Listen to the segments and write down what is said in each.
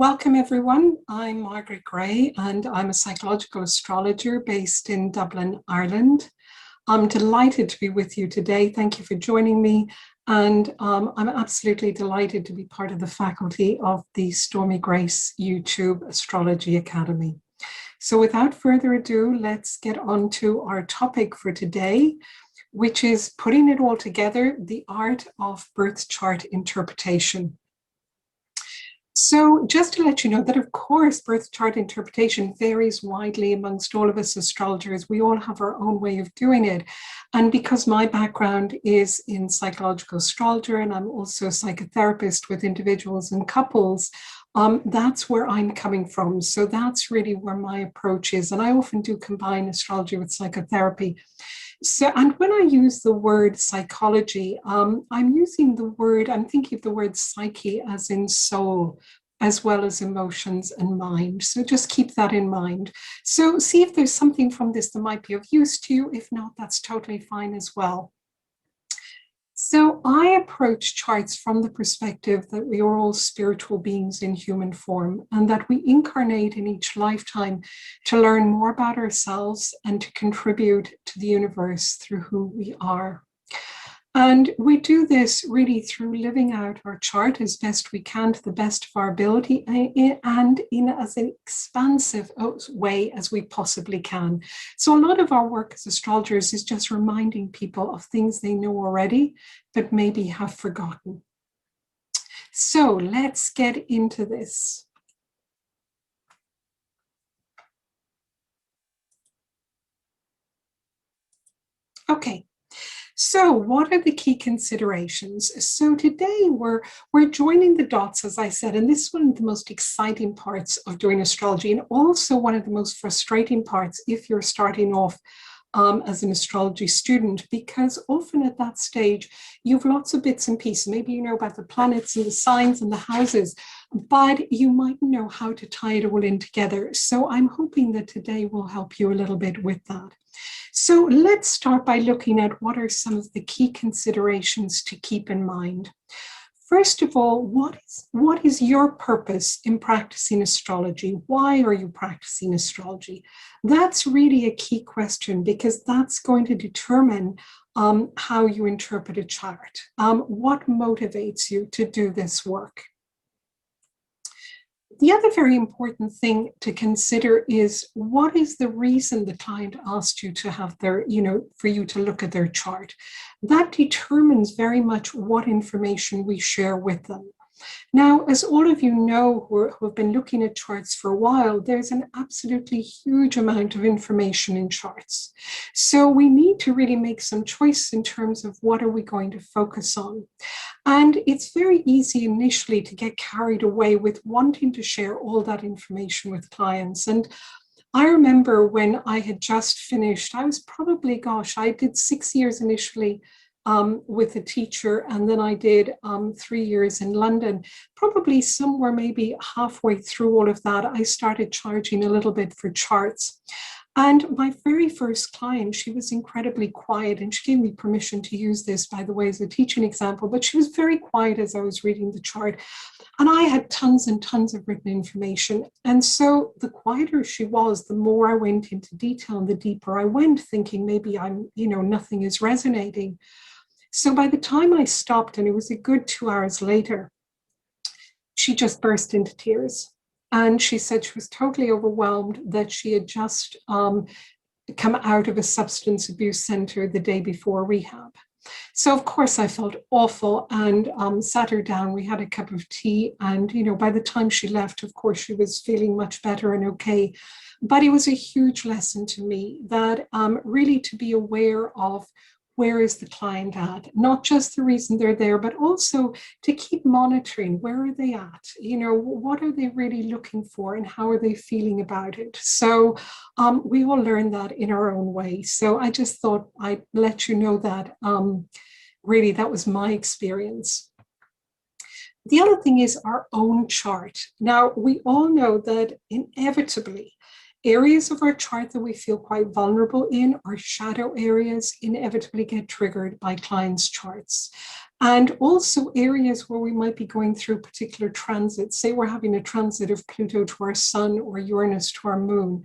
Welcome everyone. I'm Margret Gray and I'm a psychological astrologer based in Dublin, Ireland. I'm delighted to be with you today. Thank you for joining me. And I'm absolutely delighted to be part of the faculty of the Stormie Grace YouTube Astrology Academy. So without further ado, let's get on to our topic for today, which is putting it all together, the art of birth chart interpretation. So just to let you know that, of course, birth chart interpretation varies widely amongst all of us astrologers. We all have our own way of doing it. And because my background is in psychological astrology, and I'm also a psychotherapist with individuals and couples, that's where I'm coming from. So that's really where my approach is. And I often do combine astrology with psychotherapy. So, and when I use the word psychology, I'm thinking of the word psyche as in soul, as well as emotions and mind. So just keep that in mind. So see if there's something from this that might be of use to you. If not, that's totally fine as well. So I approach charts from the perspective that we are all spiritual beings in human form and that we incarnate in each lifetime to learn more about ourselves and to contribute to the universe through who we are. And we do this really through living out our chart as best we can to the best of our ability and in as an expansive way as we possibly can. So a lot of our work as astrologers is just reminding people of things they know already, but maybe have forgotten. So let's get into this. Okay. So what are the key considerations? So today we're joining the dots, as I said, and this is one of the most exciting parts of doing astrology and also one of the most frustrating parts if you're starting off as an astrology student, because often at that stage, you have lots of bits and pieces. Maybe you know about the planets and the signs and the houses, but you mightn't know how to tie it all in together. So I'm hoping that today will help you a little bit with that. So let's start by looking at what are some of the key considerations to keep in mind. First of all, what is your purpose in practicing astrology? Why are you practicing astrology? That's really a key question because that's going to determine how you interpret a chart. What motivates you to do this work? The other very important thing to consider is what is the reason the client asked you to have their, for you to look at their chart. That determines very much what information we share with them. Now, as all of you know who have been looking at charts for a while, there's an absolutely huge amount of information in charts. So we need to really make some choice in terms of what are we going to focus on. And it's very easy initially to get carried away with wanting to share all that information with clients. And I remember when I had just finished, I was probably, I did 6 years initially with a teacher, and then I did 3 years in London. Probably somewhere maybe halfway through all of that, I started charging a little bit for charts. And my very first client, she was incredibly quiet, and she gave me permission to use this, by the way, as a teaching example, but she was very quiet as I was reading the chart. And I had tons and tons of written information. And so the quieter she was, the more I went into detail and the deeper I went, thinking maybe nothing is resonating. So by the time I stopped, and it was a good 2 hours later, she just burst into tears. And she said she was totally overwhelmed that she had just come out of a substance abuse center the day before rehab. So, of course, I felt awful and sat her down. We had a cup of tea. And, by the time she left, of course, she was feeling much better and okay. But it was a huge lesson to me that really to be aware of where is the client at, not just the reason they're there, but also to keep monitoring where are they at, what are they really looking for and how are they feeling about it. So we all learn that in our own way. So I just thought I'd let you know that really that was my experience. The other thing is our own chart. Now, we all know that inevitably, Areas of our chart that we feel quite vulnerable in, our shadow areas, inevitably get triggered by clients' charts. And also areas where we might be going through particular transits. Say we're having a transit of Pluto to our sun or Uranus to our moon.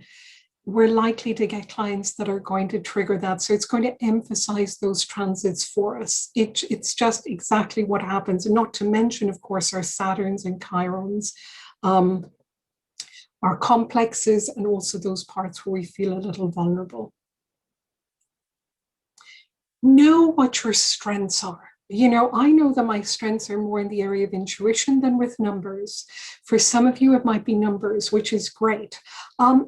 We're likely to get clients that are going to trigger that. So it's going to emphasize those transits for us. It's just exactly what happens. And not to mention, of course, our Saturns and Chirons, our complexes, and also those parts where we feel a little vulnerable. Know what your strengths are. I know that my strengths are more in the area of intuition than with numbers. For some of you, it might be numbers, which is great.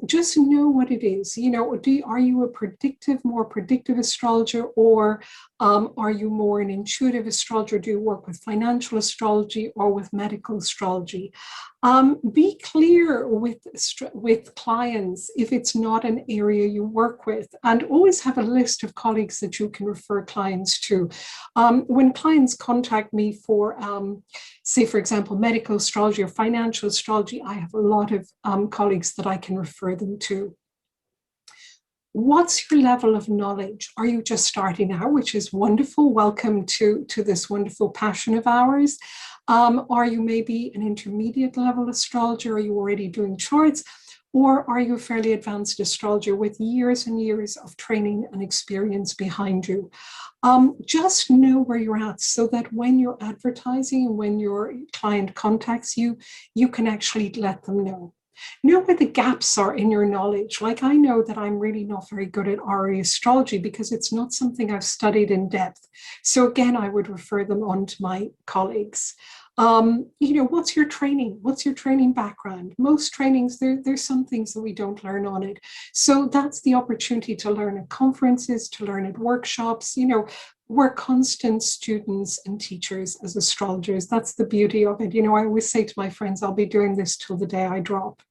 Just know what it is. Are you a more predictive astrologer, or are you more an intuitive astrologer? Do you work with financial astrology or with medical astrology? Be clear with clients if it's not an area you work with, and always have a list of colleagues that you can refer clients to. When clients contact me for, say, for example, medical astrology or financial astrology, I have a lot of colleagues that I can refer them to. What's your level of knowledge? Are you just starting out, which is wonderful? Welcome to this wonderful passion of ours. Are you maybe an intermediate level astrologer? Are you already doing charts? Or are you a fairly advanced astrologer with years and years of training and experience behind you? Just know where you're at, so that when you're advertising and when your client contacts you, you can actually let them know. Know where the gaps are in your knowledge. Like, I know that I'm really not very good at RE astrology because it's not something I've studied in depth. So again, I would refer them on to my colleagues. What's your training? What's your training background? Most trainings, there's some things that we don't learn on it. So that's the opportunity to learn at conferences, to learn at workshops. We're constant students and teachers as astrologers. That's the beauty of it. I always say to my friends, I'll be doing this till the day I drop.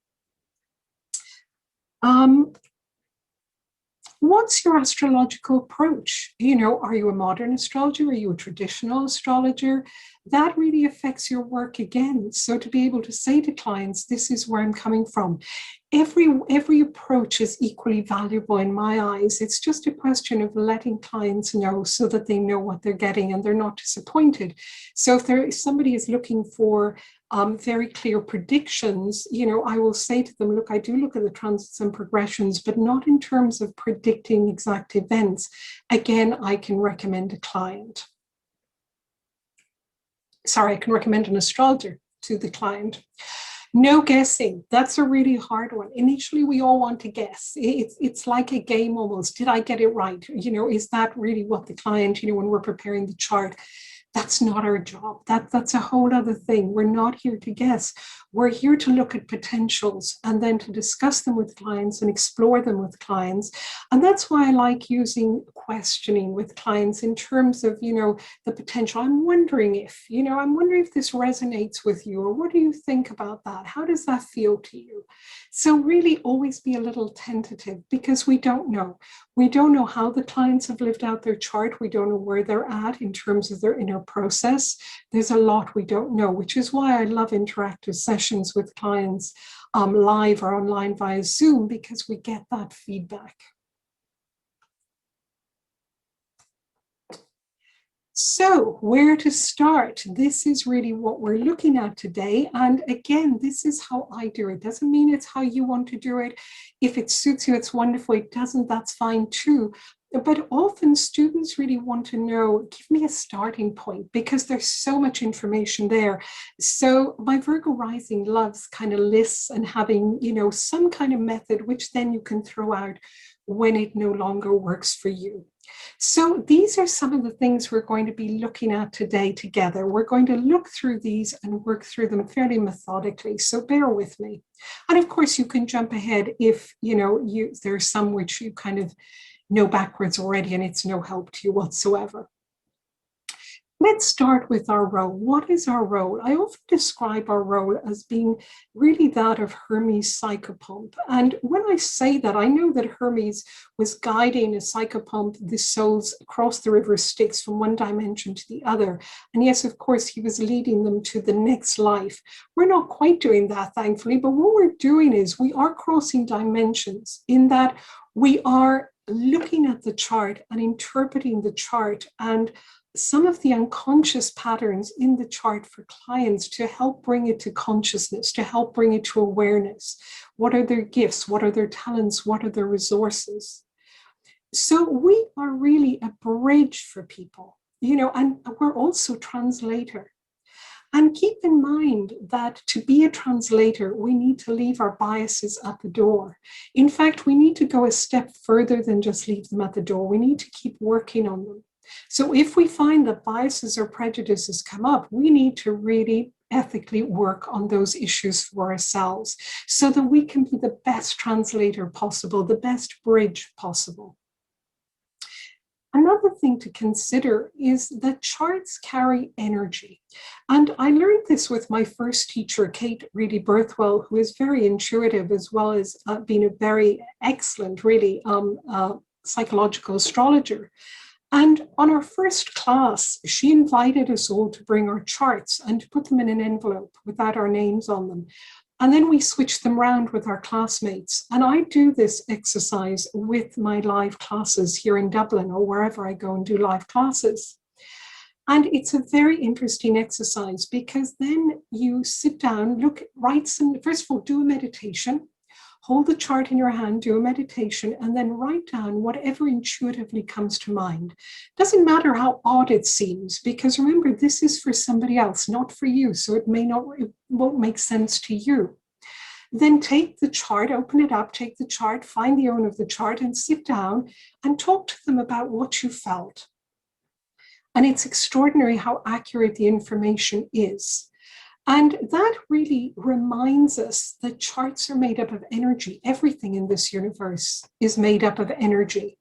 What's your astrological approach? Are you a modern astrologer? Are you a traditional astrologer? That really affects your work again. So to be able to say to clients, this is where I'm coming from. Every approach is equally valuable in my eyes. It's just a question of letting clients know so that they know what they're getting and they're not disappointed. So if somebody is looking for very clear predictions, I will say to them, look, I do look at the transits and progressions, but not in terms of predicting exact events. Again, I can recommend a client. Sorry, I can recommend an astrologer to the client. No guessing. That's a really hard one. Initially, we all want to guess. It's like a game almost. Did I get it right? Is that really what the client, when we're preparing the chart? That's not our job. That's a whole other thing. We're not here to guess. We're here to look at potentials and then to discuss them with clients and explore them with clients. And that's why I like using questioning with clients in terms of, the potential. I'm wondering if this resonates with you, or what do you think about that? How does that feel to you? So really always be a little tentative, because we don't know. We don't know how the clients have lived out their chart. We don't know where they're at in terms of their inner process. There's a lot we don't know, which is why I love interactive sessions with clients live or online via Zoom, because we get that feedback. So where to start? This is really what we're looking at today. And again, this is how I do it. Doesn't mean it's how you want to do it. If it suits you, it's wonderful. It doesn't, that's fine too. But often students really want to know, give me a starting point, because there's so much information there. So my Virgo rising loves kind of lists and having, some kind of method, which then you can throw out when it no longer works for you. So these are some of the things we're going to be looking at today together. We're going to look through these and work through them fairly methodically. So bear with me. And of course, you can jump ahead if, there's some which you kind of know backwards already and it's no help to you whatsoever. Let's start with our role. What is our role? I often describe our role as being really that of Hermes' psychopomp. And when I say that, I know that Hermes was guiding a psychopomp, the souls, across the river Styx from one dimension to the other. And yes, of course, he was leading them to the next life. We're not quite doing that, thankfully, but what we're doing is we are crossing dimensions in that we are looking at the chart and interpreting the chart and some of the unconscious patterns in the chart for clients to help bring it to consciousness, to help bring it to awareness. What are their gifts? What are their talents? What are their resources? So we are really a bridge for people, and we're also translator. And keep in mind that to be a translator, we need to leave our biases at the door. In fact, we need to go a step further than just leave them at the door. We need to keep working on them. So if we find that biases or prejudices come up, we need to really ethically work on those issues for ourselves so that we can be the best translator possible, the best bridge possible. Another thing to consider is that charts carry energy. And I learned this with my first teacher, Kate Reedy Birthwell, who is very intuitive as well as being a very excellent, really, psychological astrologer. And on our first class, she invited us all to bring our charts and to put them in an envelope without our names on them. And then we switched them around with our classmates. And I do this exercise with my live classes here in Dublin or wherever I go and do live classes. And it's a very interesting exercise because then you sit down, write some, first of all, do a meditation. Hold the chart in your hand, do a meditation, and then write down whatever intuitively comes to mind. Doesn't matter how odd it seems, because remember, this is for somebody else, not for you, so it won't make sense to you. Then take the chart, open it up, take the chart, find the owner of the chart, and sit down and talk to them about what you felt. And it's extraordinary how accurate the information is. And that really reminds us that charts are made up of energy. Everything in this universe is made up of energy.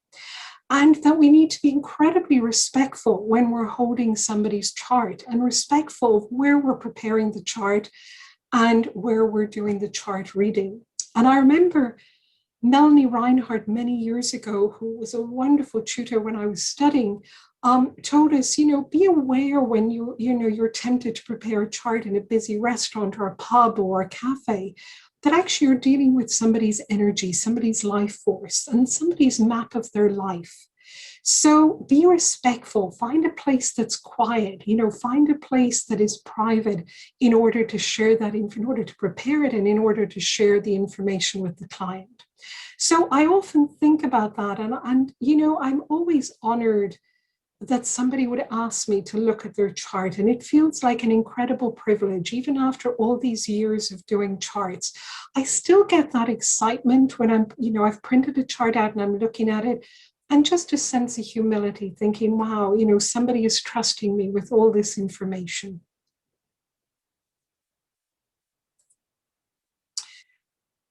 And that we need to be incredibly respectful when we're holding somebody's chart and respectful of where we're preparing the chart and where we're doing the chart reading. And I remember Melanie Reinhardt many years ago, who was a wonderful tutor when I was studying, told us, be aware when you're tempted to prepare a chart in a busy restaurant or a pub or a cafe, that actually you're dealing with somebody's energy, somebody's life force, and somebody's map of their life. So be respectful, find a place that's quiet, find a place that is private in order to share that, in order to prepare it and in order to share the information with the client. So I often think about that and I'm always honored that somebody would ask me to look at their chart. And it feels like an incredible privilege. Even after all these years of doing charts, I still get that excitement when I've printed a chart out and I'm looking at it, and just a sense of humility, thinking, wow, somebody is trusting me with all this information.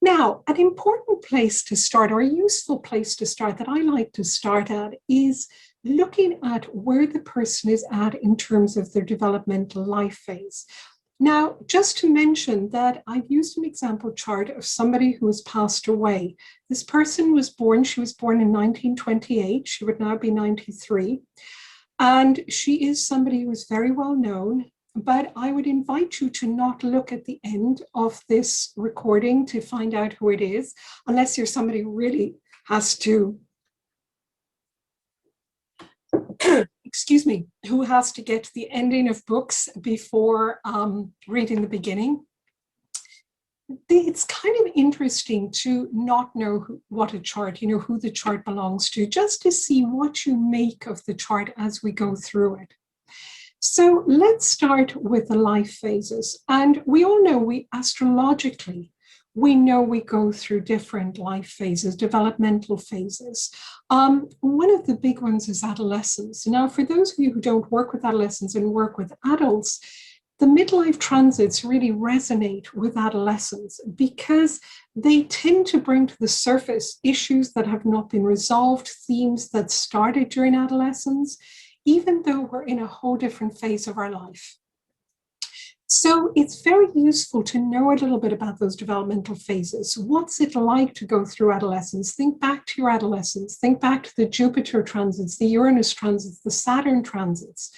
Now, an important place to start, or a useful place to start that I like to start at, is looking at where the person is at in terms of their developmental life phase. Now, just to mention that I've used an example chart of somebody who has passed away. This person she was born in 1928. She would now be 93. And she is somebody who is very well known. But I would invite you to not look at the end of this recording to find out who it is, unless you're somebody who really has to excuse me, who has to get to the ending of books before reading the beginning. It's kind of interesting to not know what a chart, who the chart belongs to, just to see what you make of the chart as we go through it. So let's start with the life phases. And we all know astrologically, we know we go through different life phases, developmental phases. One of the big ones is adolescence. Now, for those of you who don't work with adolescents and work with adults, the midlife transits really resonate with adolescents because they tend to bring to the surface issues that have not been resolved, themes that started during adolescence, even though we're in a whole different phase of our life. So it's very useful to know a little bit about those developmental phases. What's it like to go through adolescence? Think back to your adolescence. Think back to the Jupiter transits, the Uranus transits, the Saturn transits.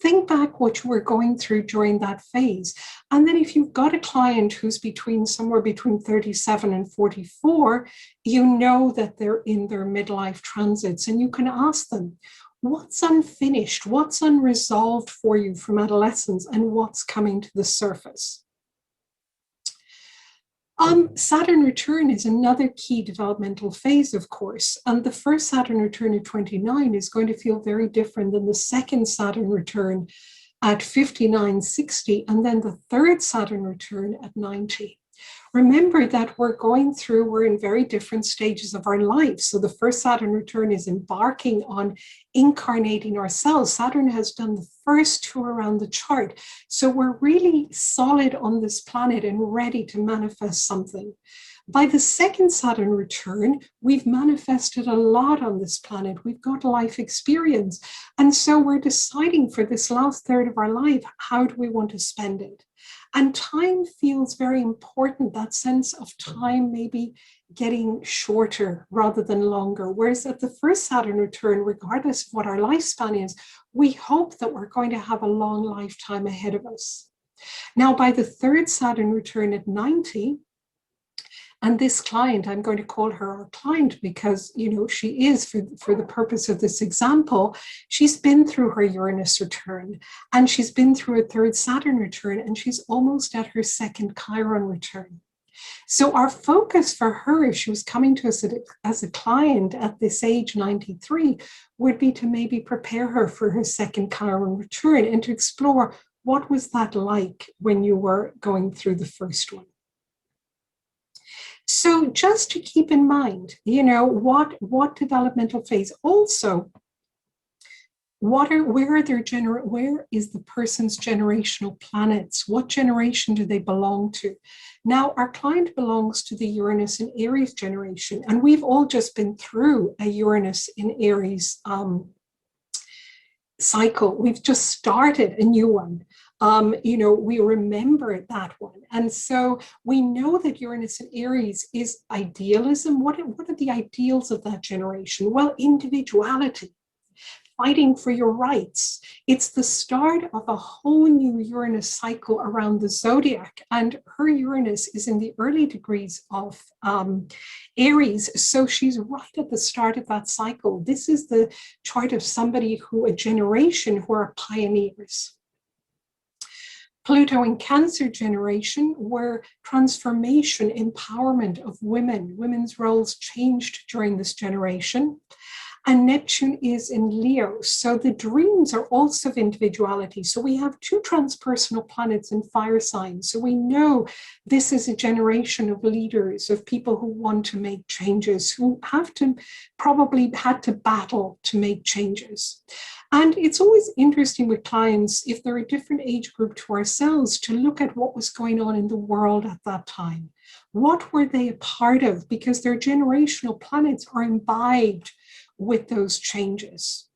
Think back what you were going through during that phase. And then if you've got a client who's somewhere between 37 and 44, you know that they're in their midlife transits, and you can ask them, what's unfinished, what's unresolved for you from adolescence, and what's coming to the surface? Saturn return is another key developmental phase, of course, and the first Saturn return at 29 is going to feel very different than the second Saturn return at 59, 60, and then the third Saturn return at 90. Remember that we're in very different stages of our life. So the first Saturn return is embarking on incarnating ourselves. Saturn has done the first tour around the chart. So we're really solid on this planet and ready to manifest something. By the second Saturn return, we've manifested a lot on this planet. We've got life experience. And so we're deciding for this last third of our life, how do we want to spend it? And time feels very important, that sense of time maybe getting shorter rather than longer. Whereas at the first Saturn return, regardless of what our lifespan is, we hope that we're going to have a long lifetime ahead of us. Now, by the third Saturn return at 90, and this client, I'm going to call her our client because, she is, for the purpose of this example, she's been through her Uranus return, and she's been through a third Saturn return, and she's almost at her second Chiron return. So our focus for her, if she was coming to us as a client at this age, 93, would be to maybe prepare her for her second Chiron return and to explore what was that like when you were going through the first one. So just to keep in mind, what developmental phase. Also, where is the person's generational planets? What generation do they belong to? Now, our client belongs to the Uranus in Aries generation, and we've all just been through a Uranus in Aries cycle. We've just started a new one. We remember that one. And so we know that Uranus in Aries is idealism. What are the ideals of that generation? Well, individuality, fighting for your rights. It's the start of a whole new Uranus cycle around the zodiac. And her Uranus is in the early degrees of Aries. So she's right at the start of that cycle. This is the chart of somebody a generation who are pioneers. Pluto in Cancer generation, where transformation, empowerment of women's roles changed during this generation. And Neptune is in Leo. So the dreams are also of individuality. So we have two transpersonal planets in fire signs. So we know this is a generation of leaders, of people who want to make changes, who probably had to battle to make changes. And it's always interesting with clients, if they're a different age group to ourselves, to look at what was going on in the world at that time. What were they a part of? Because their generational planets are imbibed with those changes.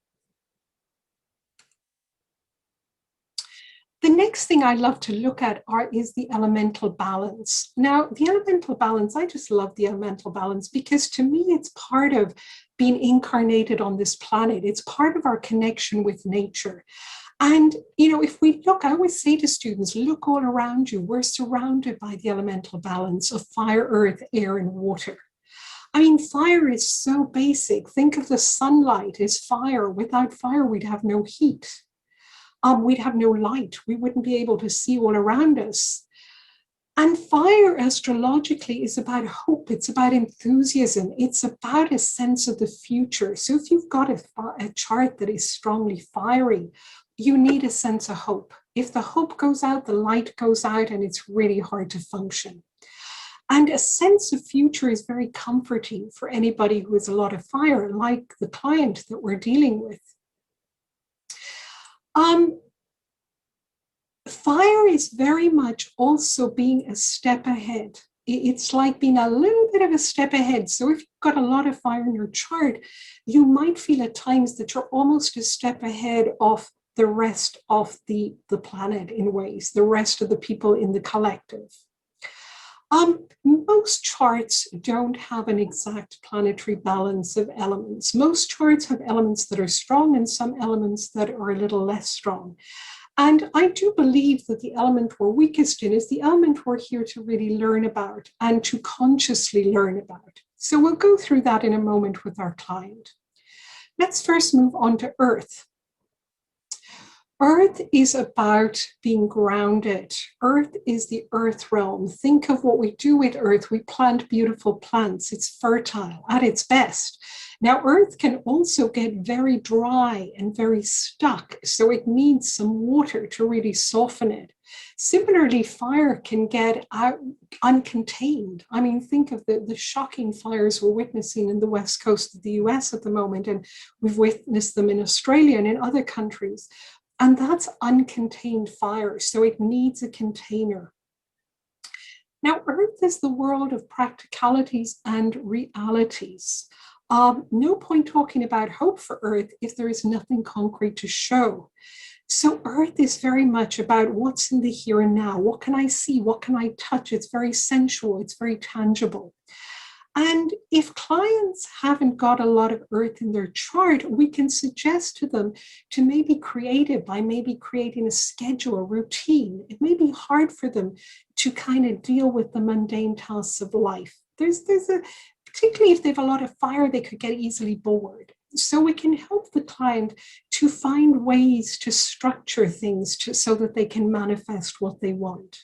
The next thing I love to look at is the elemental balance. Now, the elemental balance, I just love the elemental balance because to me, it's part of being incarnated on this planet. It's part of our connection with nature. And, if we look, I always say to students, look all around you. We're surrounded by the elemental balance of fire, earth, air, and water. I mean, fire is so basic. Think of the sunlight as fire. Without fire, we'd have no heat. We'd have no light. We wouldn't be able to see all around us. And fire, astrologically, is about hope. It's about enthusiasm. It's about a sense of the future. So if you've got a chart that is strongly fiery, you need a sense of hope. If the hope goes out, the light goes out, and it's really hard to function. And a sense of future is very comforting for anybody who has a lot of fire, like the client that we're dealing with. Fire is very much also being a step ahead. It's like being a little bit of a step ahead. So if you've got a lot of fire in your chart, you might feel at times that you're almost a step ahead of the rest of the planet in ways, the rest of the people in the collective. Most charts don't have an exact planetary balance of elements. Most charts have elements that are strong and some elements that are a little less strong. And I do believe that the element we're weakest in is the element we're here to really learn about and to consciously learn about. So we'll go through that in a moment with our client. Let's first move on to Earth. Earth is about being grounded. Earth is the earth realm. Think of what we do with Earth. We plant beautiful plants. It's fertile at its best. Now, Earth can also get very dry and very stuck, so it needs some water to really soften it. Similarly, fire can get out uncontained. I mean, think of the shocking fires we're witnessing in the west coast of the US at the moment, and we've witnessed them in Australia and in other countries. And that's uncontained fire, so it needs a container. Now, Earth is the world of practicalities and realities. No point talking about hope for Earth if there is nothing concrete to show. So Earth is very much about what's in the here and now. What can I see? What can I touch? It's very sensual. It's very tangible. And if clients haven't got a lot of Earth in their chart, we can suggest to them to maybe create it by maybe creating a schedule, a routine. It may be hard for them to kind of deal with the mundane tasks of life. Particularly if they have a lot of fire, they could get easily bored. So we can help the client to find ways to structure things so that they can manifest what they want.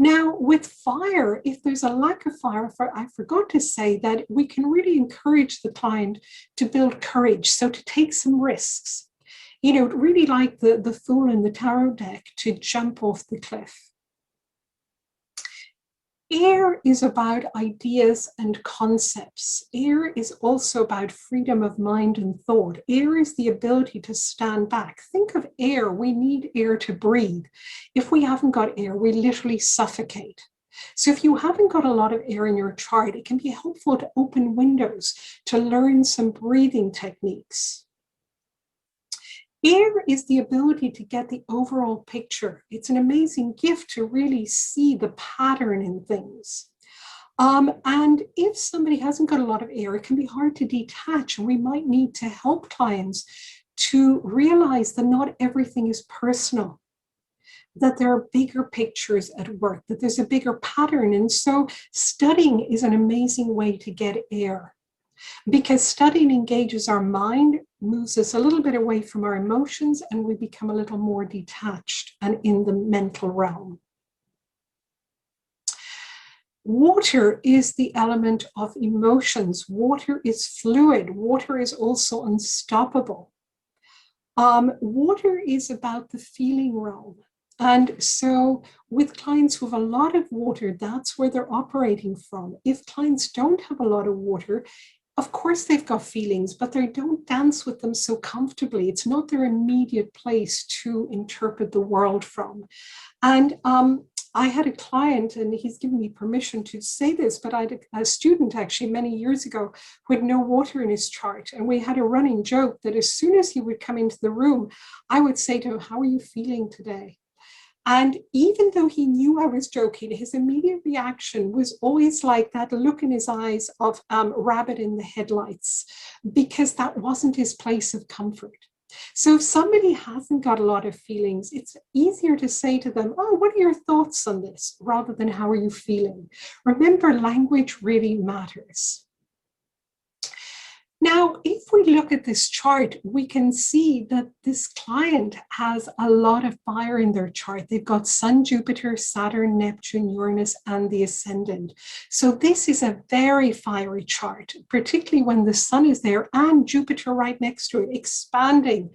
Now, with fire, if there's a lack of fire, I forgot to say that we can really encourage the client to build courage, so to take some risks. You know, really like the Fool in the tarot deck, to jump off the cliff. Air is about ideas and concepts. Air is also about freedom of mind and thought. Air is the ability to stand back. Think of air. We need air to breathe. If we haven't got air, we literally suffocate. So if you haven't got a lot of air in your chart, it can be helpful to open windows to learn some breathing techniques. Air is the ability to get the overall picture. It's an amazing gift to really see the pattern in things. And if somebody hasn't got a lot of air, it can be hard to detach, and we might need to help clients to realize that not everything is personal, that there are bigger pictures at work, that there's a bigger pattern. And so studying is an amazing way to get air, because studying engages our mind, moves us a little bit away from our emotions, and we become a little more detached and in the mental realm. Water is the element of emotions. Water is fluid. Water is also unstoppable. Water is about the feeling realm. And so with clients who have a lot of water, that's where they're operating from. If clients don't have a lot of water, of course they've got feelings, but they don't dance with them so comfortably. It's not their immediate place to interpret the world from. And I had a client, and he's given me permission to say this, but I had a student actually many years ago who had no water in his chart. And we had a running joke that as soon as he would come into the room, I would say to him, "How are you feeling today?" And even though he knew I was joking, his immediate reaction was always like that look in his eyes of rabbit in the headlights, because that wasn't his place of comfort. So if somebody hasn't got a lot of feelings, it's easier to say to them, "Oh, what are your thoughts on this?" rather than "How are you feeling?" Remember, language really matters. Now, if we look at this chart, we can see that this client has a lot of fire in their chart. They've got Sun, Jupiter, Saturn, Neptune, Uranus, and the ascendant. So this is a very fiery chart, particularly when the Sun is there and Jupiter right next to it, expanding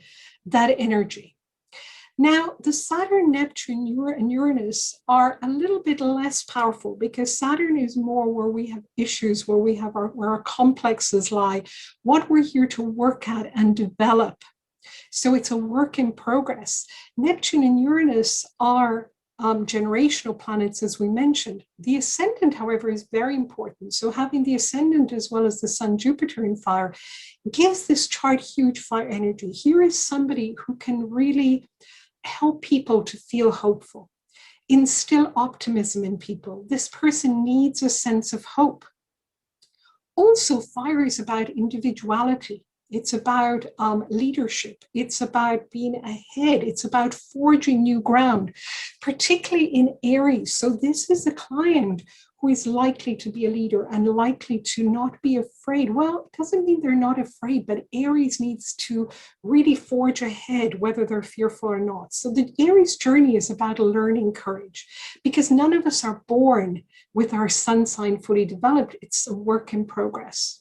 that energy. Now, the Saturn, Neptune, and Uranus are a little bit less powerful, because Saturn is more where we have issues, where we have where our complexes lie, what we're here to work at and develop. So it's a work in progress. Neptune and Uranus are generational planets, as we mentioned. The ascendant, however, is very important. So having the ascendant as well as the Sun, Jupiter in fire gives this chart huge fire energy. Here is somebody who can really help people to feel hopeful, instill optimism in people. This person needs a sense of hope. Also, fire is about individuality. It's about leadership. It's about being ahead. It's about forging new ground, particularly in Aries. So this is a client who is likely to be a leader and likely to not be afraid. Well, it doesn't mean they're not afraid, but Aries needs to really forge ahead, whether they're fearful or not. So the Aries journey is about a learning courage, because none of us are born with our sun sign fully developed. It's a work in progress.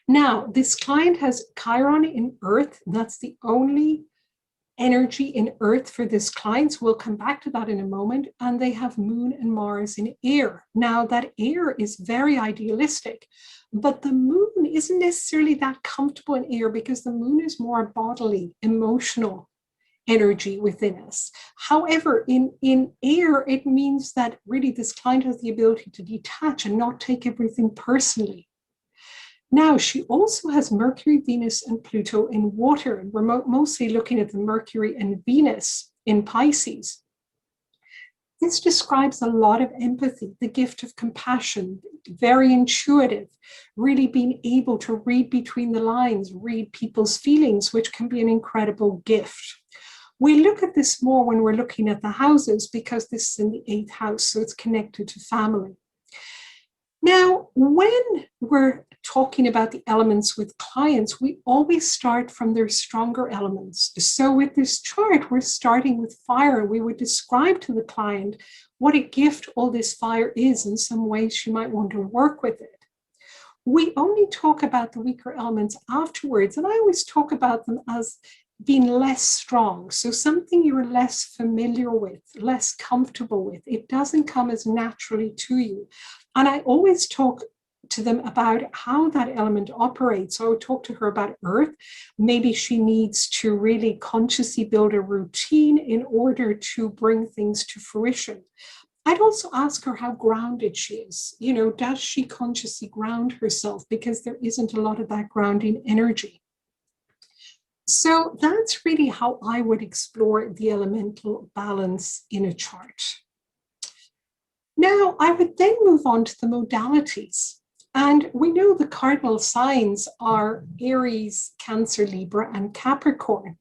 Now, this client has Chiron in Earth. That's the only energy in Earth for this client. So we'll come back to that in a moment. And they have Moon and Mars in air. Now, that air is very idealistic, but the Moon isn't necessarily that comfortable in air, because the Moon is more bodily, emotional energy within us. However, in air, it means that really this client has the ability to detach and not take everything personally. Now, she also has Mercury, Venus, and Pluto in water, and we're mostly looking at the Mercury and Venus in Pisces. This describes a lot of empathy, the gift of compassion, very intuitive, really being able to read between the lines, read people's feelings, which can be an incredible gift. We look at this more when we're looking at the houses, because this is in the 8th house, so it's connected to family. Now, when we're talking about the elements with clients, we always start from their stronger elements. So with this chart, we're starting with fire. We would describe to the client what a gift all this fire is, in some ways she might want to work with it. We only talk about the weaker elements afterwards, and I always talk about them as being less strong. So something you're less familiar with, less comfortable with. It doesn't come as naturally to you. And I always talk to them about how that element operates. So I would talk to her about Earth. Maybe she needs to really consciously build a routine in order to bring things to fruition. I'd also ask her how grounded she is. You know, does she consciously ground herself? Because there isn't a lot of that grounding energy. So that's really how I would explore the elemental balance in a chart. Now, I would then move on to the modalities. And we know the cardinal signs are Aries, Cancer, Libra, and Capricorn.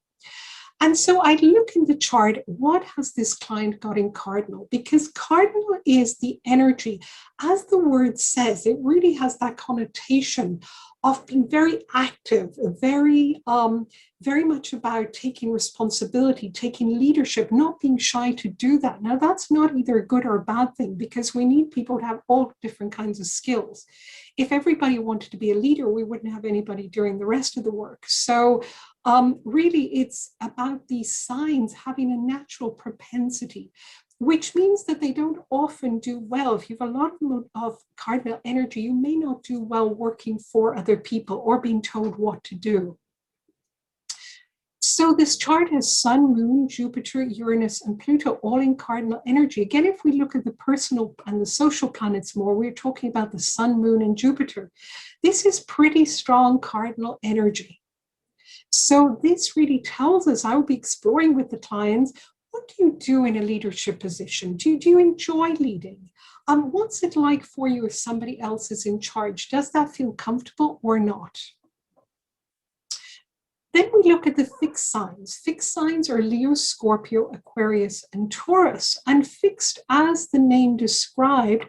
And so I'd look in the chart, what has this client got in cardinal? Because cardinal is the energy. As the word says, it really has that connotation of being very active, very much about taking responsibility, taking leadership, not being shy to do that. Now, that's not either a good or a bad thing, because we need people to have all different kinds of skills. If everybody wanted to be a leader, we wouldn't have anybody doing the rest of the work. So really, it's about these signs having a natural propensity, which means that they don't often do well. If you have a lot of cardinal energy, you may not do well working for other people or being told what to do. So this chart has Sun, Moon, Jupiter, Uranus, and Pluto all in cardinal energy. Again, if we look at the personal and the social planets more, we're talking about the Sun, Moon, and Jupiter. This is pretty strong cardinal energy. So this really tells us, I will be exploring with the clients, what do you do in a leadership position? Do you enjoy leading? What's it like for you if somebody else is in charge? Does that feel comfortable or not? Then we look at the fixed signs. Fixed signs are Leo, Scorpio, Aquarius, and Taurus. And fixed, as the name described,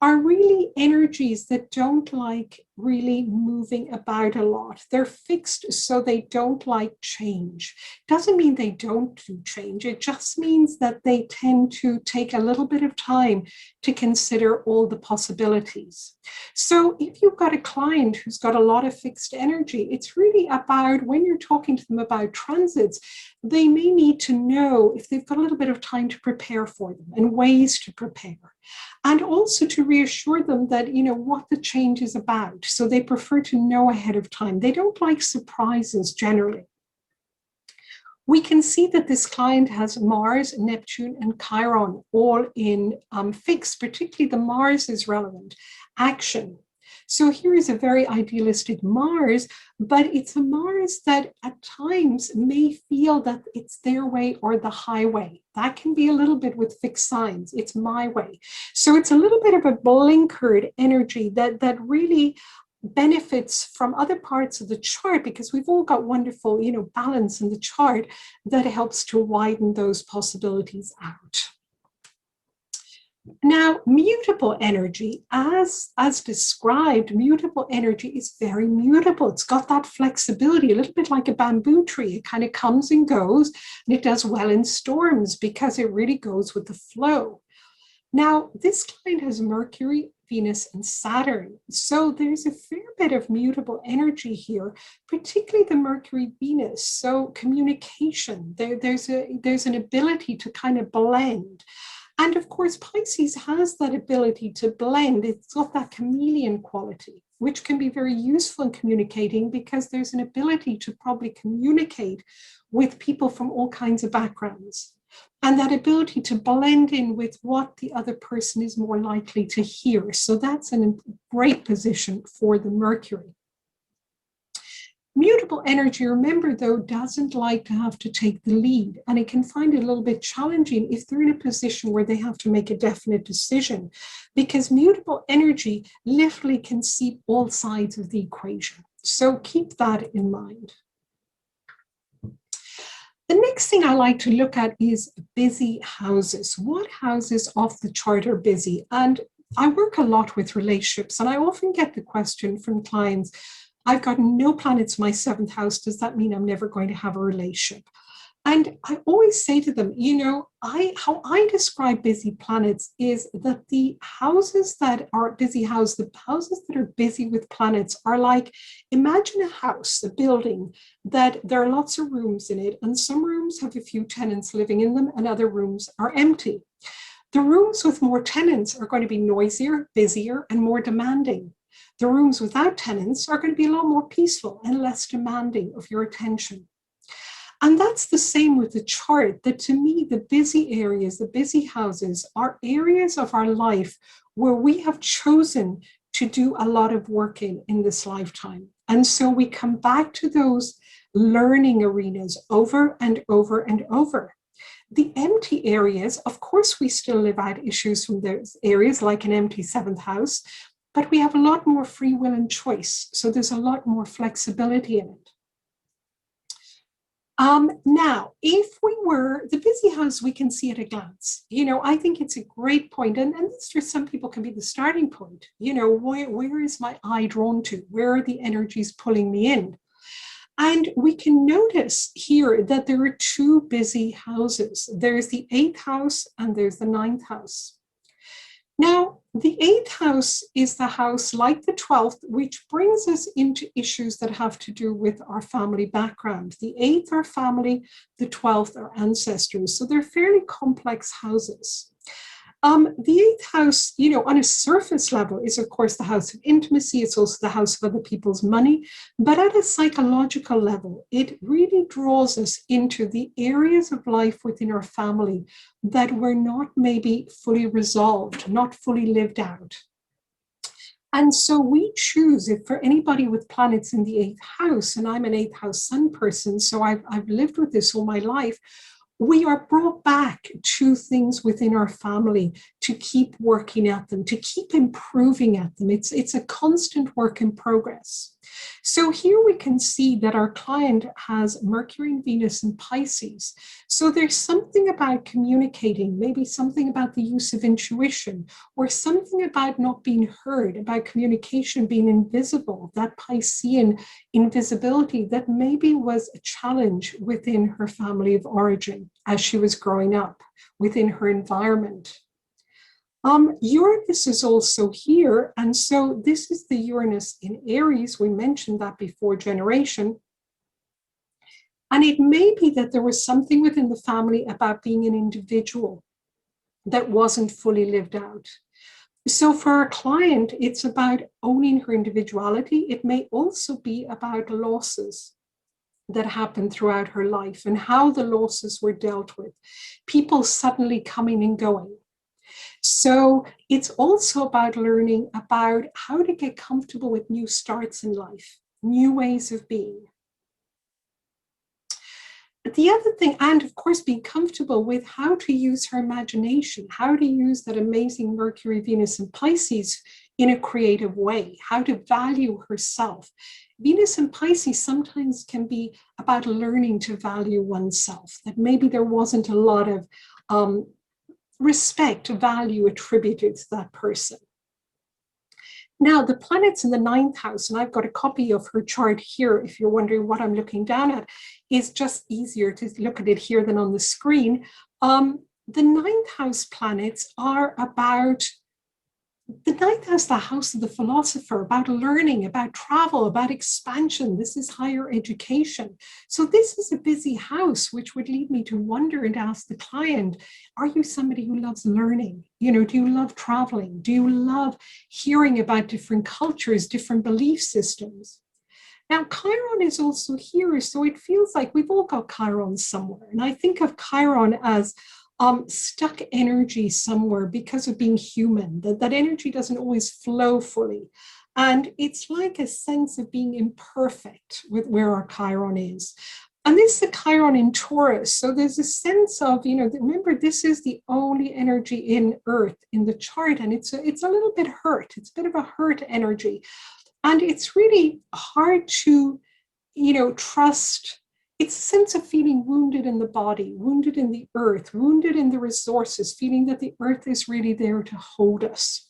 are really energies that don't like really moving about a lot. They're fixed, so they don't like change. Doesn't mean they don't do change. It just means that they tend to take a little bit of time to consider all the possibilities. So if you've got a client who's got a lot of fixed energy, it's really about, when you're talking to them about transits, they may need to know if they've got a little bit of time to prepare for them and ways to prepare. And also to reassure them that, you know, what the change is about. So they prefer to know ahead of time. They don't like surprises generally. We can see that this client has Mars, Neptune, and Chiron all in fixed. Particularly the Mars is relevant. Action. So here is a very idealistic Mars, but it's a Mars that at times may feel that it's their way or the highway. That can be a little bit with fixed signs. It's my way. So it's a little bit of a blinkered energy that really benefits from other parts of the chart, because we've all got wonderful, balance in the chart that helps to widen those possibilities out. Now, mutable energy, as described, mutable energy is very mutable. It's got that flexibility, a little bit like a bamboo tree. It kind of comes and goes, and it does well in storms because it really goes with the flow. Now, this client has Mercury, Venus, and Saturn. So there's a fair bit of mutable energy here, particularly the Mercury, Venus. So communication, there's an ability to kind of blend. And of course, Pisces has that ability to blend. It's got that chameleon quality, which can be very useful in communicating, because there's an ability to probably communicate with people from all kinds of backgrounds. And that ability to blend in with what the other person is more likely to hear. So that's a great position for the Mercury. Mutable energy, remember though, doesn't like to have to take the lead, and it can find it a little bit challenging if they're in a position where they have to make a definite decision, because mutable energy literally can see all sides of the equation. So keep that in mind. The next thing I like to look at is busy houses. What houses off the chart are busy? And I work a lot with relationships, and I often get the question from clients, I've got no planets in my 7th house. Does that mean I'm never going to have a relationship? And I always say to them, how I describe busy planets is that the houses that are busy houses, the houses that are busy with planets are like, imagine a house, a building that there are lots of rooms in it, and some rooms have a few tenants living in them and other rooms are empty. The rooms with more tenants are going to be noisier, busier, and more demanding. The rooms without tenants are going to be a lot more peaceful and less demanding of your attention. And that's the same with the chart, that to me, the busy areas, the busy houses are areas of our life where we have chosen to do a lot of work in this lifetime. And so we come back to those learning arenas over and over and over. The empty areas, of course, we still live out issues from those areas, like an empty 7th house, but we have a lot more free will and choice. So there's a lot more flexibility in it. Now, if we were the busy house, we can see at a glance. I think it's a great point, and this for some people can be the starting point. Where is my eye drawn to? Where are the energies pulling me in? And we can notice here that there are 2 busy houses. There's the 8th house and there's the 9th house. Now, the 8th house is the house like the 12th, which brings us into issues that have to do with our family background. The 8th are family, the 12th are ancestors. So they're fairly complex houses. The 8th house, on a surface level is, of course, the house of intimacy. It's also the house of other people's money. But at a psychological level, it really draws us into the areas of life within our family that were not maybe fully resolved, not fully lived out. And so we choose, if for anybody with planets in the 8th house, and I'm an 8th house sun person, so I've lived with this all my life, we are brought back to things within our family to keep working at them, to keep improving at them. It's a constant work in progress. So here we can see that our client has Mercury and Venus in Pisces. So there's something about communicating, maybe something about the use of intuition, or something about not being heard, about communication being invisible, that Piscean invisibility that maybe was a challenge within her family of origin as she was growing up, within her environment. Uranus is also here, and so this is the Uranus in Aries. We mentioned that before, generation. And it may be that there was something within the family about being an individual that wasn't fully lived out. So for our client, it's about owning her individuality. It may also be about losses. that happened throughout her life and how the losses were dealt with, people suddenly coming and going. So it's also about learning about how to get comfortable with new starts in life, new ways of being. The other thing, and of course, being comfortable with how to use her imagination, how to use that amazing Mercury, Venus, and Pisces in a creative way, how to value herself. Venus and Pisces sometimes can be about learning to value oneself, that maybe there wasn't a lot of respect, value attributed to that person. Now, the planets in the ninth house, and I've got a copy of her chart here, if you're wondering what I'm looking down at, is just easier to look at it here than on the screen. The ninth house planets are about the ninth house, the house of the philosopher, about learning, about travel, about expansion. This is higher education. So this is a busy house, which would lead me to wonder and ask the client, are you somebody who loves learning? You know, do you love traveling? Do you love hearing about different cultures, different belief systems? Now, Chiron is also here, so it feels like we've all got Chiron somewhere. And I think of Chiron as stuck energy somewhere because of being human, that energy doesn't always flow fully. And it's like a sense of being imperfect with where our Chiron is. And this is the Chiron in Taurus. So there's a sense of, you know, remember, this is the only energy in Earth in the chart. And it's a little bit hurt. It's a bit of a hurt energy. And it's really hard to, you know, trust. It's a sense of feeling wounded in the body, wounded in the earth, wounded in the resources, feeling that the earth is really there to hold us.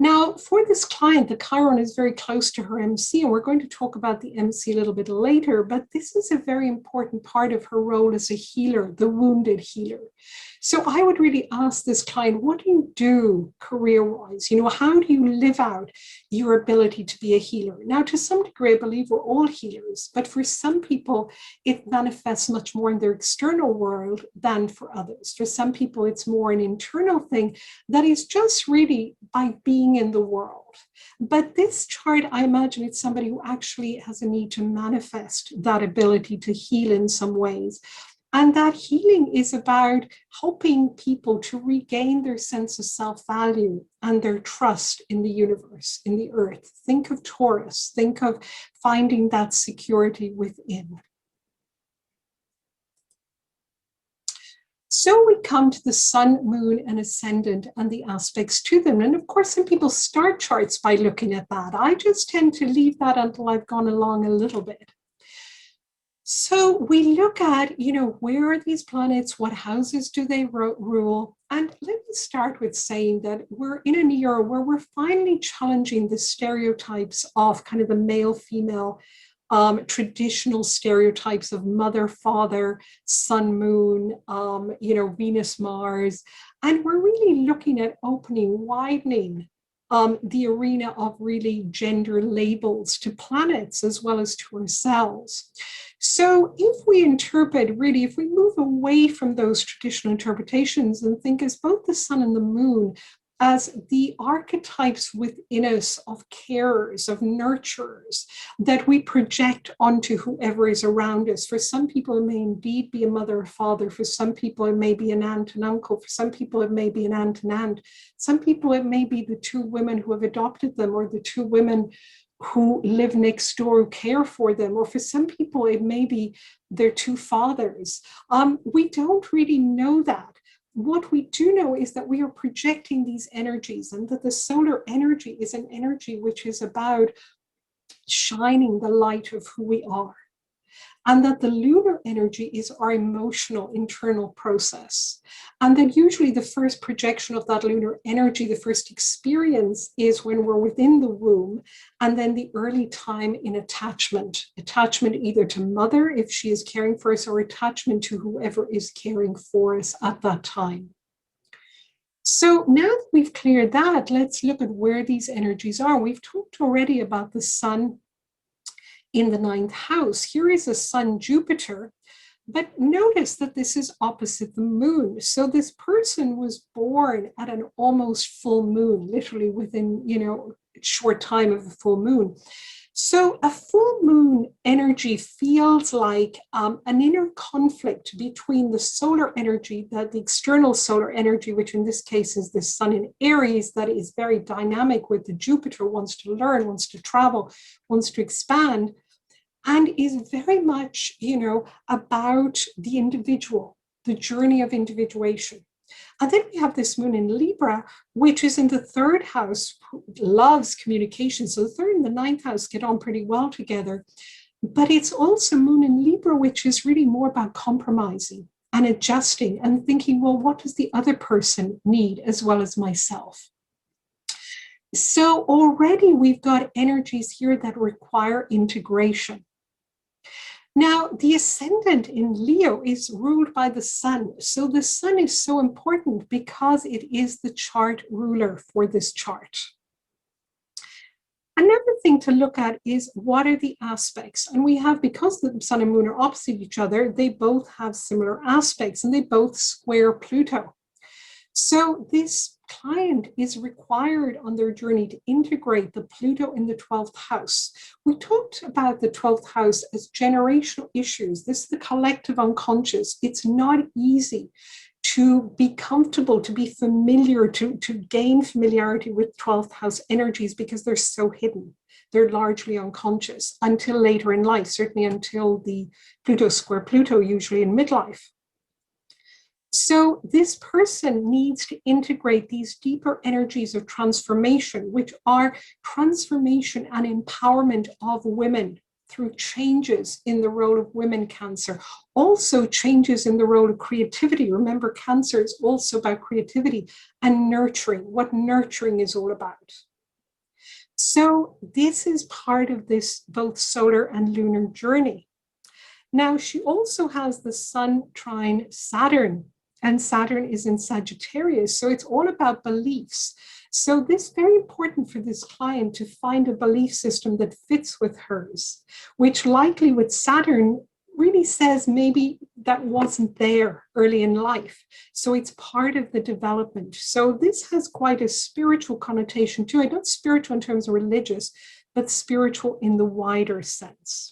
Now, for this client, the Chiron is very close to her MC, and we're going to talk about the MC a little bit later, but this is a very important part of her role as a healer, the wounded healer. So I would really ask this client, what do you do career-wise? You know, how do you live out your ability to be a healer? Now, to some degree, I believe we're all healers, but for some people, it manifests much more in their external world than for others. For some people, it's more an internal thing that is just really by being in the world. But this chart, I imagine it's somebody who actually has a need to manifest that ability to heal in some ways. And that healing is about helping people to regain their sense of self-value and their trust in the universe, in the earth. Think of Taurus. Think of finding that security within. So we come to the sun, moon, and ascendant and the aspects to them. And of course, some people start charts by looking at that. I just tend to leave that until I've gone along a little bit. So we look at, you know, where are these planets? What houses do they rule? And let me start with saying that we're in an era where we're finally challenging the stereotypes of kind of the male-female traditional stereotypes of mother, father, sun, moon, you know, Venus, Mars. And we're really looking at opening, widening the arena of really gender labels to planets as well as to ourselves. So if we interpret, really, if we move away from those traditional interpretations and think as both the sun and the moon as the archetypes within us of carers, of nurturers, that we project onto whoever is around us. For some people, it may indeed be a mother or father. For some people, it may be an aunt and uncle. For some people, it may be an aunt and aunt. Some people, it may be the two women who have adopted them, or the two women who live next door who care for them. Or for some people, it may be their two fathers. We don't really know that. What we do know is that we are projecting these energies, and that the solar energy is an energy which is about shining the light of who we are. And that the lunar energy is our emotional internal process. And then usually the first projection of that lunar energy, the first experience, is when we're within the womb, and then the early time in attachment either to mother if she is caring for us, or attachment to whoever is caring for us at that time. So now that we've cleared that, let's look at where these energies are. We've talked already about the sun in the ninth house. Here is a sun Jupiter, but notice that this is opposite the moon. So this person was born at an almost full moon, literally within, you know, short time of a full moon. So a full moon energy feels like an inner conflict between the solar energy, the external solar energy, which in this case is the sun in Aries, that is very dynamic with the Jupiter, wants to learn, wants to travel, wants to expand, and is very much, about the individual, the journey of individuation. And then we have this moon in Libra, which is in the third house, loves communication. So the third and the ninth house get on pretty well together. But it's also moon in Libra, which is really more about compromising and adjusting and thinking, well, what does the other person need as well as myself? So already we've got energies here that require integration. Now, the ascendant in Leo is ruled by the sun. So the sun is so important because it is the chart ruler for this chart. Another thing to look at is what are the aspects? And we have, because the sun and moon are opposite each other, they both have similar aspects and they both square Pluto. So this client is required on their journey to integrate the Pluto in the 12th house. We talked about the 12th house as generational issues. This is the collective unconscious. It's not easy to be comfortable, to be familiar, to gain familiarity with 12th house energies because they're so hidden. They're largely unconscious until later in life, certainly until the Pluto square Pluto, usually in midlife. So this person needs to integrate these deeper energies of transformation, which are transformation and empowerment of women through changes in the role of women Cancer, also changes in the role of creativity. Remember, Cancer is also about creativity and nurturing, what nurturing is all about. So this is part of this both solar and lunar journey. Now, she also has the Sun trine Saturn, and Saturn is in Sagittarius. So it's all about beliefs. So this is very important for this client to find a belief system that fits with hers, which likely with Saturn really says maybe that wasn't there early in life. So it's part of the development. So this has quite a spiritual connotation too. Not spiritual in terms of religious, but spiritual in the wider sense.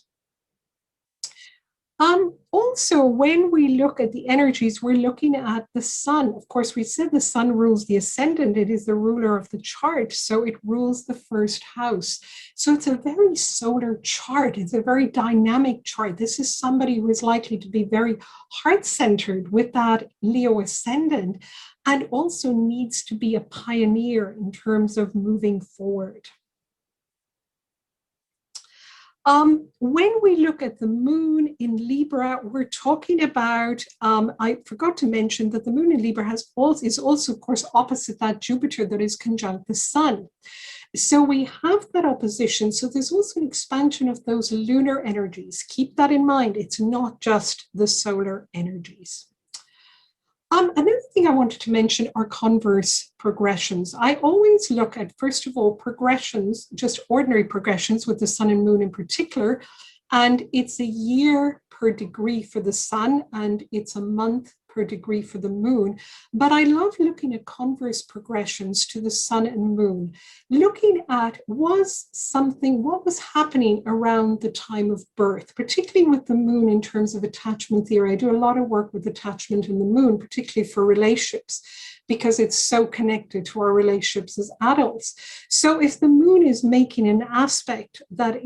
Also, when we look at the energies, we're looking at the sun. Of course, we said the sun rules the ascendant. It is the ruler of the chart. So it rules the first house. So it's a very solar chart. It's a very dynamic chart. This is somebody who is likely to be very heart-centered with that Leo ascendant and also needs to be a pioneer in terms of moving forward. When we look at the moon in Libra, we're talking about, I forgot to mention that the moon in Libra is also, of course, opposite that Jupiter that is conjunct the sun. So we have that opposition. So there's also an expansion of those lunar energies. Keep that in mind. It's not just the solar energies. Another thing I wanted to mention are converse progressions. I always look at, first of all, progressions, just ordinary progressions with the sun and moon in particular, and it's a year per degree for the sun, and it's a month per degree for the moon. But I love looking at converse progressions to the sun and moon, looking at what was happening around the time of birth, particularly with the moon in terms of attachment theory. I do a lot of work with attachment in the moon, particularly for relationships, because it's so connected to our relationships as adults. So if the moon is making an aspect that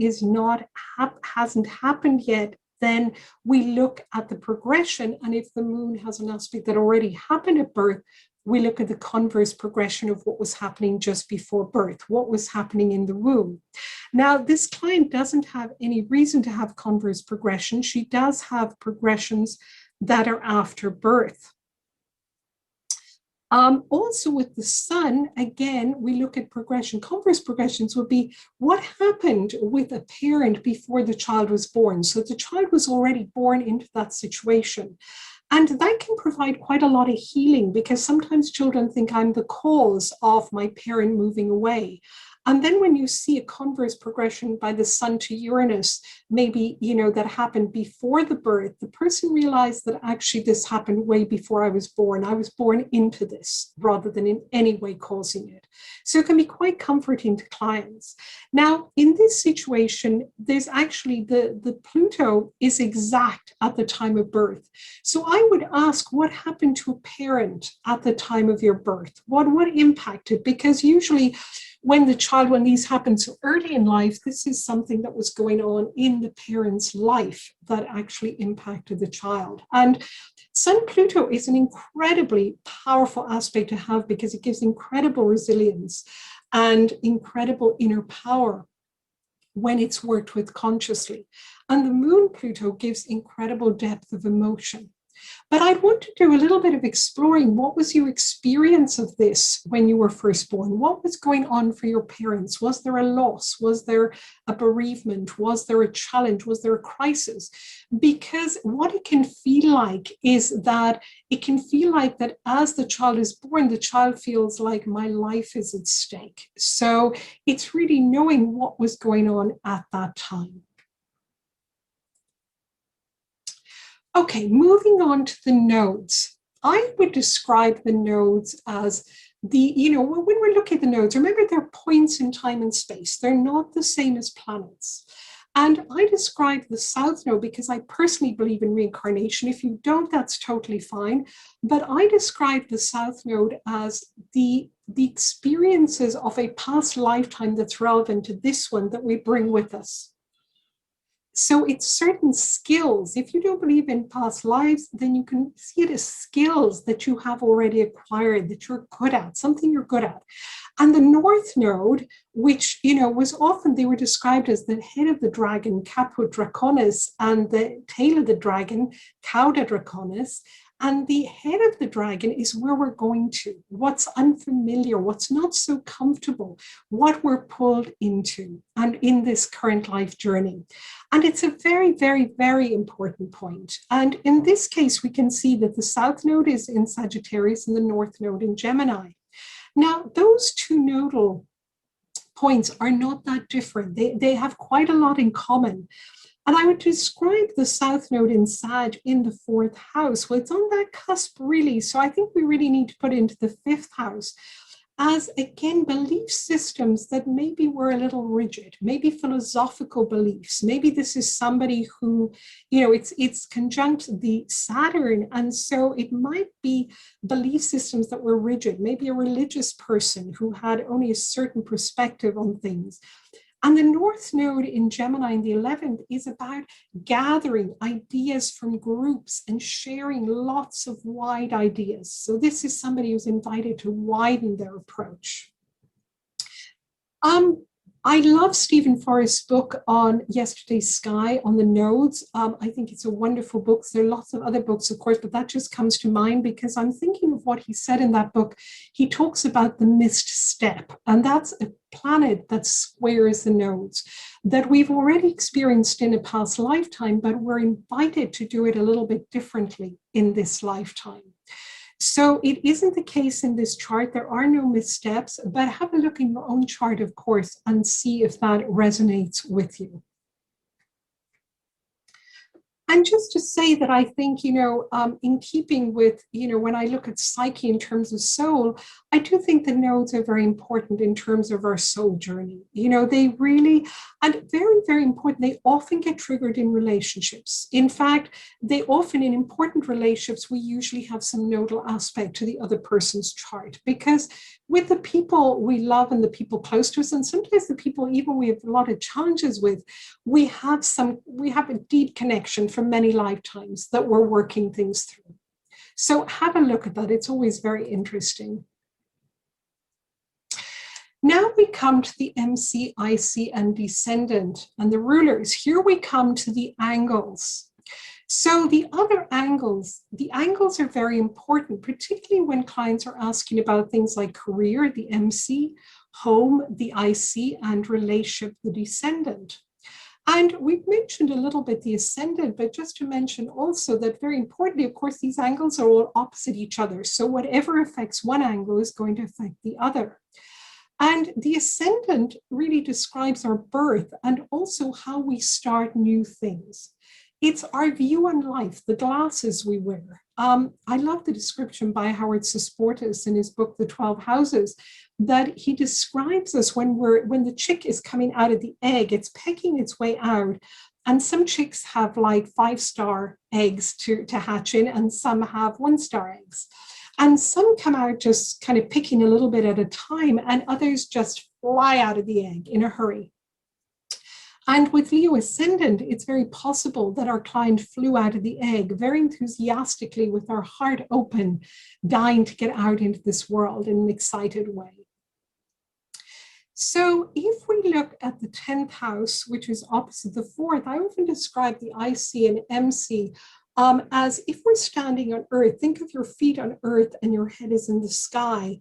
hasn't happened yet, then we look at the progression. And if the moon has an aspect that already happened at birth, we look at the converse progression of what was happening just before birth, what was happening in the womb. Now, this client doesn't have any reason to have converse progression. She does have progressions that are after birth. Also with the sun, again, we look at progression. Converse progressions would be what happened with a parent before the child was born. So the child was already born into that situation. And that can provide quite a lot of healing because sometimes children think I'm the cause of my parent moving away. And then when you see a converse progression by the sun to Uranus, maybe, that happened before the birth, the person realized that actually this happened way before I was born. I was born into this rather than in any way causing it. So it can be quite comforting to clients. Now, in this situation, there's actually the Pluto is exact at the time of birth. So I would ask what happened to a parent at the time of your birth? What impacted? Because usually when these happen so early in life, this is something that was going on in the parent's life that actually impacted the child. And Sun Pluto is an incredibly powerful aspect to have because it gives incredible resilience and incredible inner power when it's worked with consciously. And the Moon Pluto gives incredible depth of emotion. But I'd want to do a little bit of exploring. What was your experience of this when you were first born? What was going on for your parents? Was there a loss? Was there a bereavement? Was there a challenge? Was there a crisis? Because what it can feel like is that as the child is born, the child feels like my life is at stake. So it's really knowing what was going on at that time. Okay, moving on to the nodes. I would describe the nodes as when we're looking at the nodes, remember they're points in time and space. They're not the same as planets. And I describe the South Node because I personally believe in reincarnation. If you don't, that's totally fine. But I describe the South Node as the experiences of a past lifetime that's relevant to this one that we bring with us. So it's certain skills. If you don't believe in past lives, then you can see it as skills that you have already acquired, that you're good at, something you're good at. And the North Node, which, was often, they were described as the head of the dragon, Caput Draconis, and the tail of the dragon, Cauda Draconis. And the head of the dragon is where we're going to, what's unfamiliar, what's not so comfortable, what we're pulled into, and in this current life journey. And it's a very, very, very important point. And in this case, we can see that the South Node is in Sagittarius and the North Node in Gemini. Now, those two nodal points are not that different. They have quite a lot in common. And I would describe the South Node in Sag in the 4th house. Well, it's on that cusp, really. So I think we really need to put it into the 5th house as, again, belief systems that maybe were a little rigid, maybe philosophical beliefs. Maybe this is somebody who, it's conjunct the Saturn. And so it might be belief systems that were rigid, maybe a religious person who had only a certain perspective on things. And the North Node in Gemini in the 11th is about gathering ideas from groups and sharing lots of wide ideas. So this is somebody who's invited to widen their approach. I love Stephen Forrest's book on Yesterday's Sky on the nodes. I think it's a wonderful book. There are lots of other books, of course, but that just comes to mind because I'm thinking of what he said in that book. He talks about the missed step, and that's a planet that squares the nodes that we've already experienced in a past lifetime, but we're invited to do it a little bit differently in this lifetime. So it isn't the case in this chart. There are no missteps, but have a look in your own chart, of course, and see if that resonates with you. And just to say that I think, in keeping with, when I look at psyche in terms of soul, I do think the nodes are very important in terms of our soul journey. They really, and very, very important, they often get triggered in relationships. In fact, they often, in important relationships, we usually have some nodal aspect to the other person's chart, because with the people we love and the people close to us, and sometimes the people even we have a lot of challenges with, we have a deep connection from many lifetimes that we're working things through. So have a look at that. It's always very interesting. Now we come to the MC, IC, and descendant and the rulers. Here we come to the angles. So the other angles, the angles are very important, particularly when clients are asking about things like career, the MC, home, the IC, and relationship, the descendant. And we've mentioned a little bit the ascendant, but just to mention also that very importantly, of course, these angles are all opposite each other. So whatever affects one angle is going to affect the other. And the ascendant really describes our birth and also how we start new things. It's our view on life, the glasses we wear. I love the description by Howard Susportis in his book, The 12 Houses, that he describes us when the chick is coming out of the egg, it's pecking its way out. And some chicks have like 5-star eggs to hatch in, and some have 1-star eggs. And some come out just kind of picking a little bit at a time, and others just fly out of the egg in a hurry. And with Leo ascendant, it's very possible that our client flew out of the egg very enthusiastically with our heart open, dying to get out into this world in an excited way. So if we look at the 10th house, which is opposite the 4th, I often describe the IC and MC as if we're standing on Earth, think of your feet on Earth and your head is in the sky.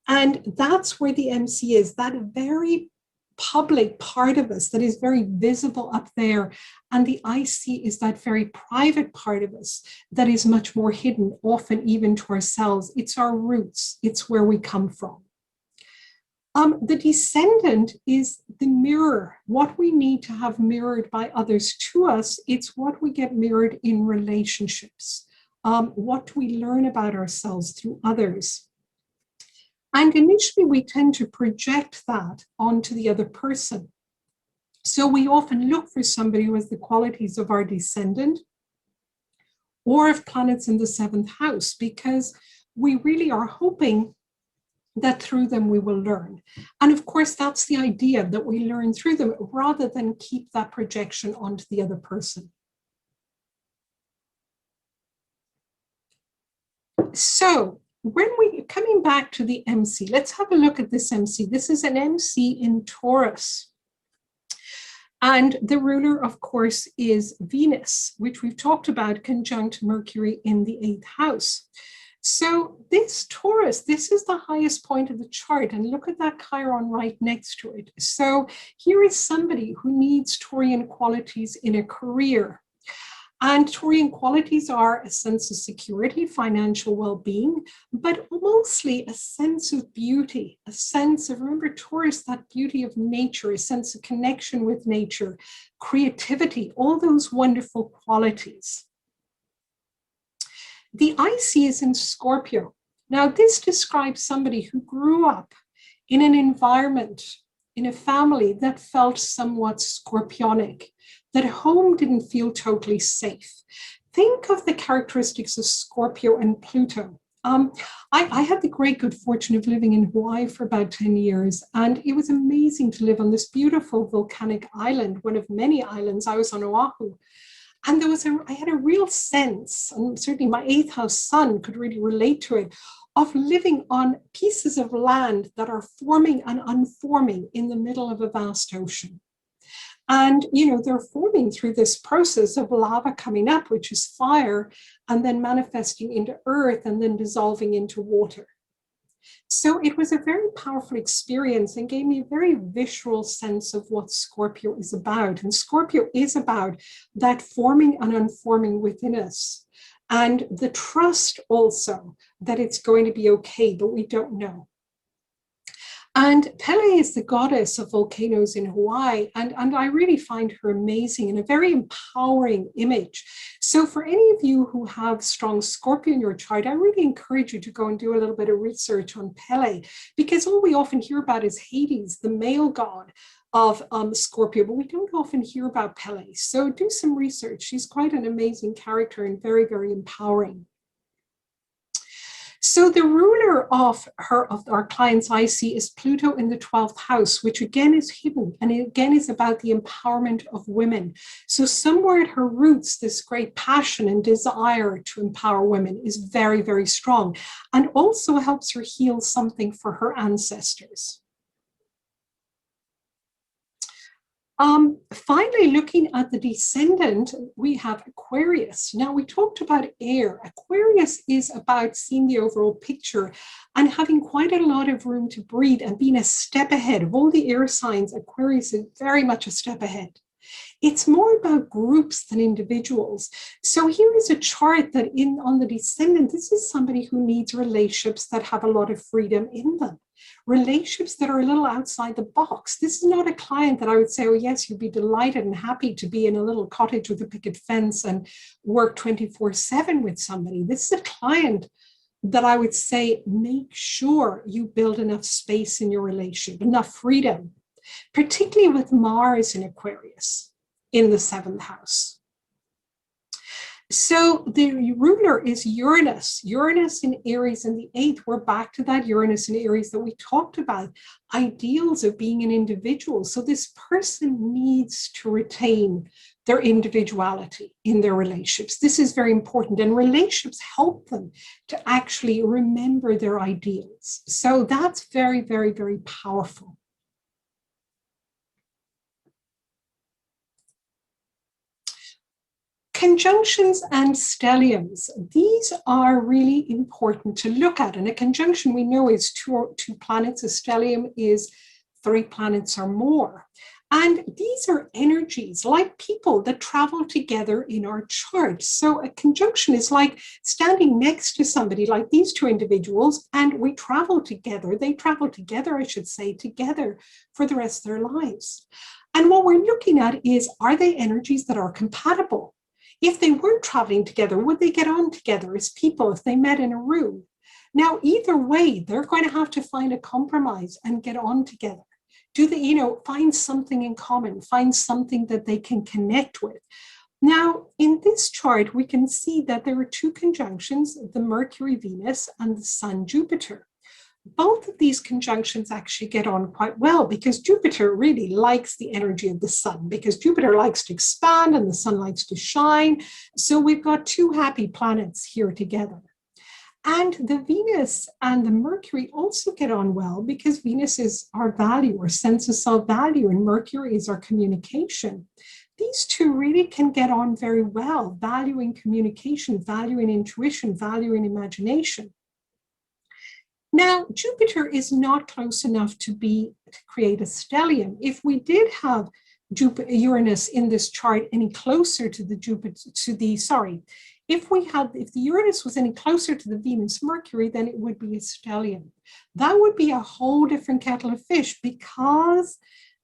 And that's where the MC is, that very public part of us that is very visible up there. And the IC is that very private part of us that is much more hidden, often even to ourselves. It's our roots, it's where we come from. The descendant is the mirror, what we need to have mirrored by others to us. It's what we get mirrored in relationships. What do we learn about ourselves through others? And initially, we tend to project that onto the other person. So we often look for somebody who has the qualities of our descendant or of planets in the 7th house, because we really are hoping that through them we will learn. And of course, that's the idea, that we learn through them rather than keep that projection onto the other person. So when we coming back to the MC, let's have a look at this MC. This is an MC in Taurus. And the ruler, of course, is Venus, which we've talked about conjunct Mercury in the 8th house. So this Taurus, this is the highest point of the chart, and look at that Chiron right next to it. So here is somebody who needs Taurian qualities in a career. And Taurian qualities are a sense of security, financial well-being, but mostly a sense of beauty, a sense of, remember Taurus, that beauty of nature, a sense of connection with nature, creativity, all those wonderful qualities. The IC is in Scorpio. Now, this describes somebody who grew up in an environment, in a family that felt somewhat scorpionic, that home didn't feel totally safe. Think of the characteristics of Scorpio and Pluto. I had the great good fortune of living in Hawaii for about 10 years, and it was amazing to live on this beautiful volcanic island, one of many islands. I was on Oahu. And I had a real sense, and certainly my 8th house son could really relate to it, of living on pieces of land that are forming and unforming in the middle of a vast ocean. And, they're forming through this process of lava coming up, which is fire, and then manifesting into earth and then dissolving into water. So it was a very powerful experience and gave me a very visceral sense of what Scorpio is about. And Scorpio is about that forming and unforming within us, and the trust also that it's going to be okay, but we don't know. And Pele is the goddess of volcanoes in Hawaii, and I really find her amazing and a very empowering image. So for any of you who have strong Scorpio in your chart, I really encourage you to go and do a little bit of research on Pele, because all we often hear about is Hades, the male god of Scorpio, but we don't often hear about Pele. So do some research. She's quite an amazing character and very, very empowering. So the ruler of our client's IC is Pluto in the 12th house, which again is hidden, and it again is about the empowerment of women. So somewhere at her roots, this great passion and desire to empower women is very, very strong, and also helps her heal something for her ancestors. Finally, looking at the descendant, we have Aquarius. Now, we talked about air. Aquarius is about seeing the overall picture and having quite a lot of room to breathe and being a step ahead. Of all the air signs, Aquarius is very much a step ahead. It's more about groups than individuals. So here is a chart that on the descendant, this is somebody who needs relationships that have a lot of freedom in them. relationships that are a little outside the box. This is not a client that I would say, oh yes, you'd be delighted and happy to be in a little cottage with a picket fence and work 24/7 with somebody. This is a client that I would say, make sure you build enough space in your relationship, enough freedom, particularly with Mars in Aquarius in the 7th house. So the ruler is Uranus. Uranus in Aries in the 8th. We're back to that Uranus in Aries that we talked about. Ideals of being an individual. So this person needs to retain their individuality in their relationships. This is very important. And relationships help them to actually remember their ideals. So that's very, very, very powerful. Conjunctions and stelliums, these are really important to look at. And a conjunction we know is two planets. A stellium is 3 planets or more. And these are energies like people that travel together in our chart. So a conjunction is like standing next to somebody like these 2 individuals, and we travel together. They travel together, I should say, together for the rest of their lives. And what we're looking at is, are they energies that are compatible? If they weren't traveling together, would they get on together as people if they met in a room? Now, either way, they're going to have to find a compromise and get on together. Do they, find something in common, find something that they can connect with? Now, in this chart, we can see that there are 2 conjunctions, the Mercury-Venus and the Sun-Jupiter. Both of these conjunctions actually get on quite well because Jupiter really likes the energy of the sun, because Jupiter likes to expand and the sun likes to shine. So we've got 2 happy planets here together. And the Venus and the Mercury also get on well because Venus is our value, our sense of self-value, and Mercury is our communication. These 2 really can get on very well, valuing communication, valuing intuition, valuing imagination. Now, Jupiter is not close enough to create a stellium. If we did have Uranus in this chart any closer to if the Uranus was any closer to the Venus Mercury, then it would be a stellium. That would be a whole different kettle of fish because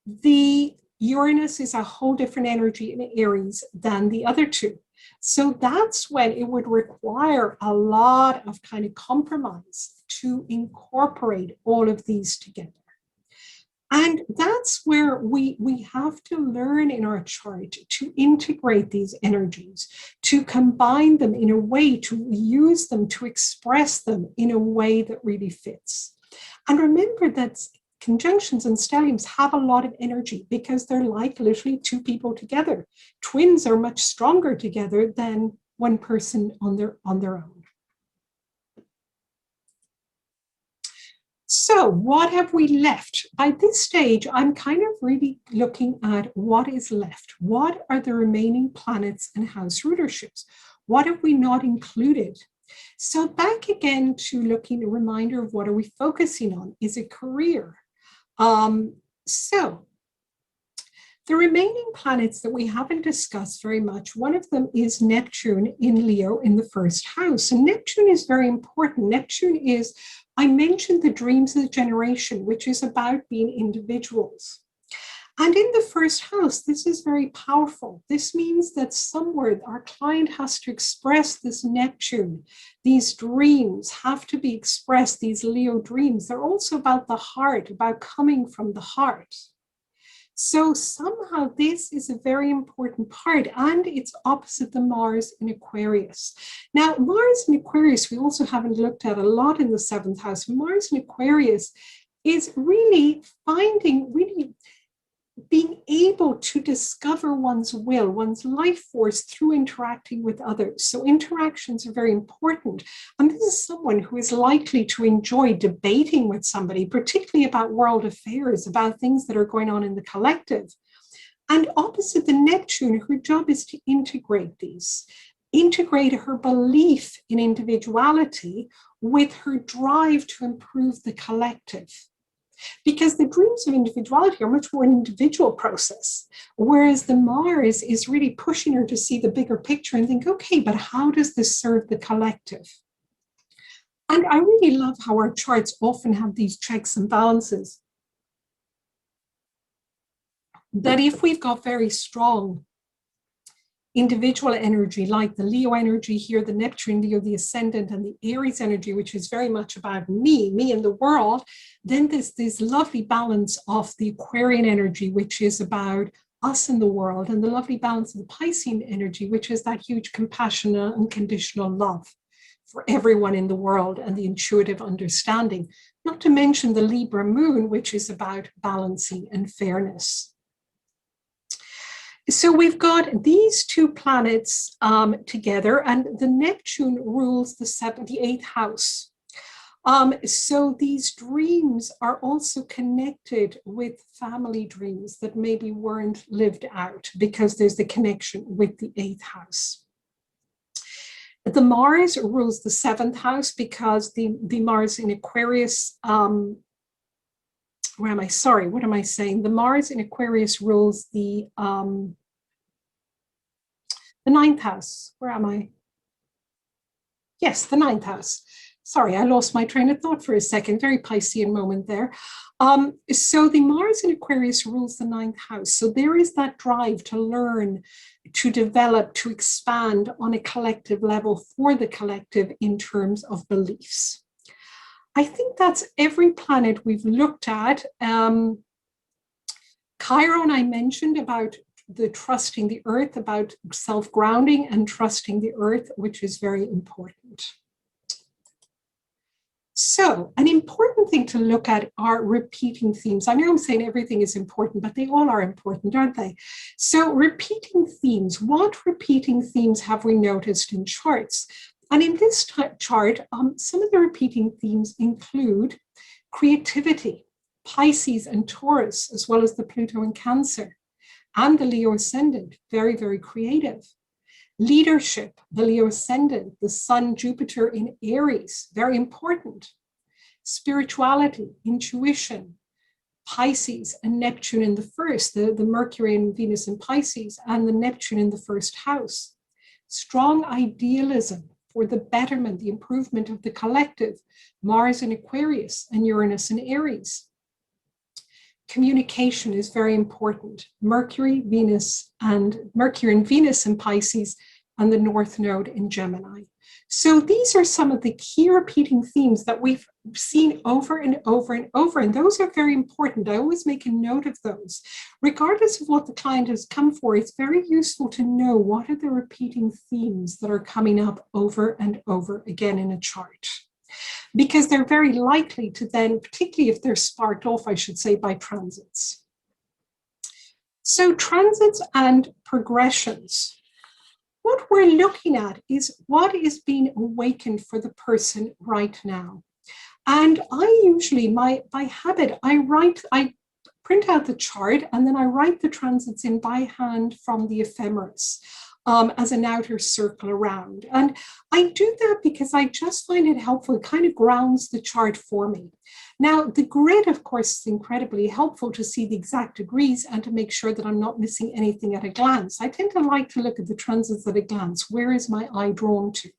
the Uranus is a whole different energy in Aries than the other 2. So that's when it would require a lot of kind of compromise to incorporate all of these together. And that's where we have to learn in our chart to integrate these energies, to combine them in a way, to use them, to express them in a way that really fits. And remember that conjunctions and stelliums have a lot of energy because they're like literally 2 people together. Twins are much stronger together than one person on their own. So what have we left? By this stage, I'm kind of really looking at what is left. What are the remaining planets and house rulerships? What have we not included? So back again to looking, a reminder of what are we focusing on? Is it career? So the remaining planets that we haven't discussed very much, one of them is Neptune in Leo in the 1st house. And Neptune is very important. Neptune is, I mentioned the dreams of the generation, which is about being individuals. And in the 1st house, this is very powerful. This means that somewhere our client has to express this Neptune. These dreams have to be expressed, these Leo dreams. They're also about the heart, about coming from the heart. So somehow this is a very important part, and it's opposite the Mars in Aquarius. Now, Mars in Aquarius, we also haven't looked at a lot in the 7th house. Mars in Aquarius is really being able to discover one's will, one's life force through interacting with others. So interactions are very important. And this is someone who is likely to enjoy debating with somebody, particularly about world affairs, about things that are going on in the collective. And opposite the Neptune, her job is to integrate these, integrate her belief in individuality with her drive to improve the collective. Because the dreams of individuality are much more an individual process, whereas the Mars is really pushing her to see the bigger picture and think, okay, but how does this serve the collective? And I really love how our charts often have these checks and balances. That if we've got very strong individual energy, like the Leo energy here, the Neptune Leo, the ascendant, and the Aries energy, which is very much about me and the world, then there's this lovely balance of the Aquarian energy, which is about us and the world, and the lovely balance of the Piscean energy, which is that huge compassion and unconditional love for everyone in the world and the intuitive understanding, not to mention the Libra moon, which is about balancing and fairness. So we've got these two planets together, and the Neptune rules the eighth house. So these dreams are also connected with family dreams that maybe weren't lived out, because there's the connection with the eighth house. The Mars rules the seventh house, because the Mars in Aquarius, what am I saying? The Mars in Aquarius rules the ninth house. Where am I? Yes, the ninth house. Sorry, I lost my train of thought for a second. Very Piscean moment there. So the Mars in Aquarius rules the ninth house. So there is that drive to learn, to develop, to expand on a collective level for the collective in terms of beliefs. I think that's every planet we've looked at. Chiron, I mentioned about the trusting the earth, about self-grounding and trusting the earth, which is very important. So an important thing to look at are repeating themes. I know I'm saying everything is important, but they all are important, aren't they? So repeating themes, what repeating themes have we noticed in charts? And in this chart, some of the repeating themes include creativity, Pisces and Taurus, as well as the Pluto and Cancer, and the Leo ascendant, very, very creative. Leadership, the Leo ascendant, the Sun, Jupiter in Aries, very important. Spirituality, intuition, Pisces and Neptune in the first, the Mercury and Venus in Pisces, and the Neptune in the first house. Strong idealism for the betterment, the improvement of the collective, Mars in Aquarius and Uranus in Aries. Communication is very important. Mercury and Venus in Pisces, and the North Node in Gemini. So these are some of the key repeating themes that we've seen over and over and over, and those are very important. I always make a note of those. Regardless of what the client has come for, it's very useful to know what are the repeating themes that are coming up over and over again in a chart, because they're very likely to then, particularly if they're sparked off, I should say, by transits. So transits and progressions. What we're looking at is what is being awakened for the person right now. And I usually, by habit, I print out the chart and then I write the transits in by hand from the ephemeris. As an outer circle around. And I do that because I just find it helpful. It kind of grounds the chart for me. Now, the grid, of course, is incredibly helpful to see the exact degrees and to make sure that I'm not missing anything at a glance. I tend to like to look at the transits at a glance. Where is my eye drawn to?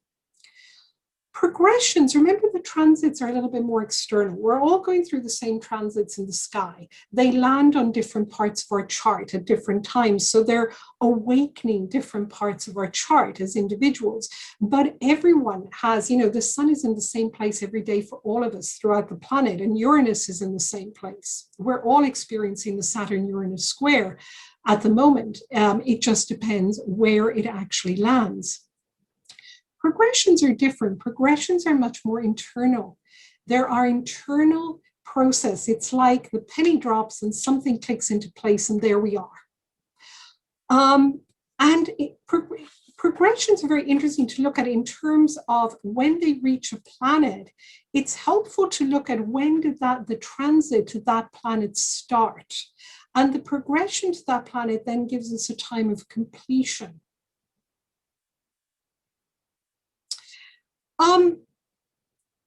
Progressions, remember the transits are a little bit more external. We're all going through the same transits in the sky. They land on different parts of our chart at different times. So they're awakening different parts of our chart as individuals. But everyone has, the sun is in the same place every day for all of us throughout the planet, and Uranus is in the same place. We're all experiencing the Saturn-Uranus square at the moment. It just depends where it actually lands. Progressions are different. Progressions are much more internal. There are internal process. It's like the penny drops and something clicks into place, and there we are. Progressions are very interesting to look at in terms of when they reach a planet. It's helpful to look at when did the transit to that planet start. And the progression to that planet then gives us a time of completion.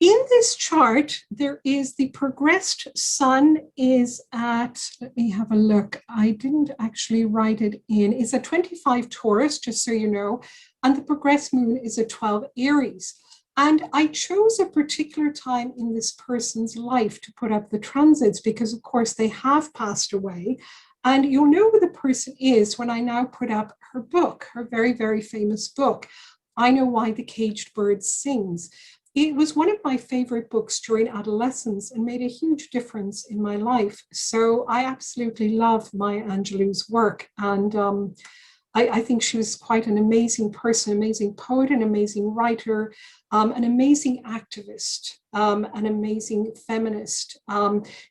In this chart, there is the progressed sun is at, let me have a look. I didn't actually write it in. It's a 25 Taurus, just so you know, and the progressed moon is a 12 Aries. And I chose a particular time in this person's life to put up the transits because, of course, they have passed away. And you'll know who the person is when I now put up her book, her very, very famous book, I Know Why the Caged Bird Sings. It was one of my favorite books during adolescence and made a huge difference in my life. So I absolutely love Maya Angelou's work. And I think she was quite an amazing person, amazing poet, an amazing writer, an amazing activist, an amazing feminist.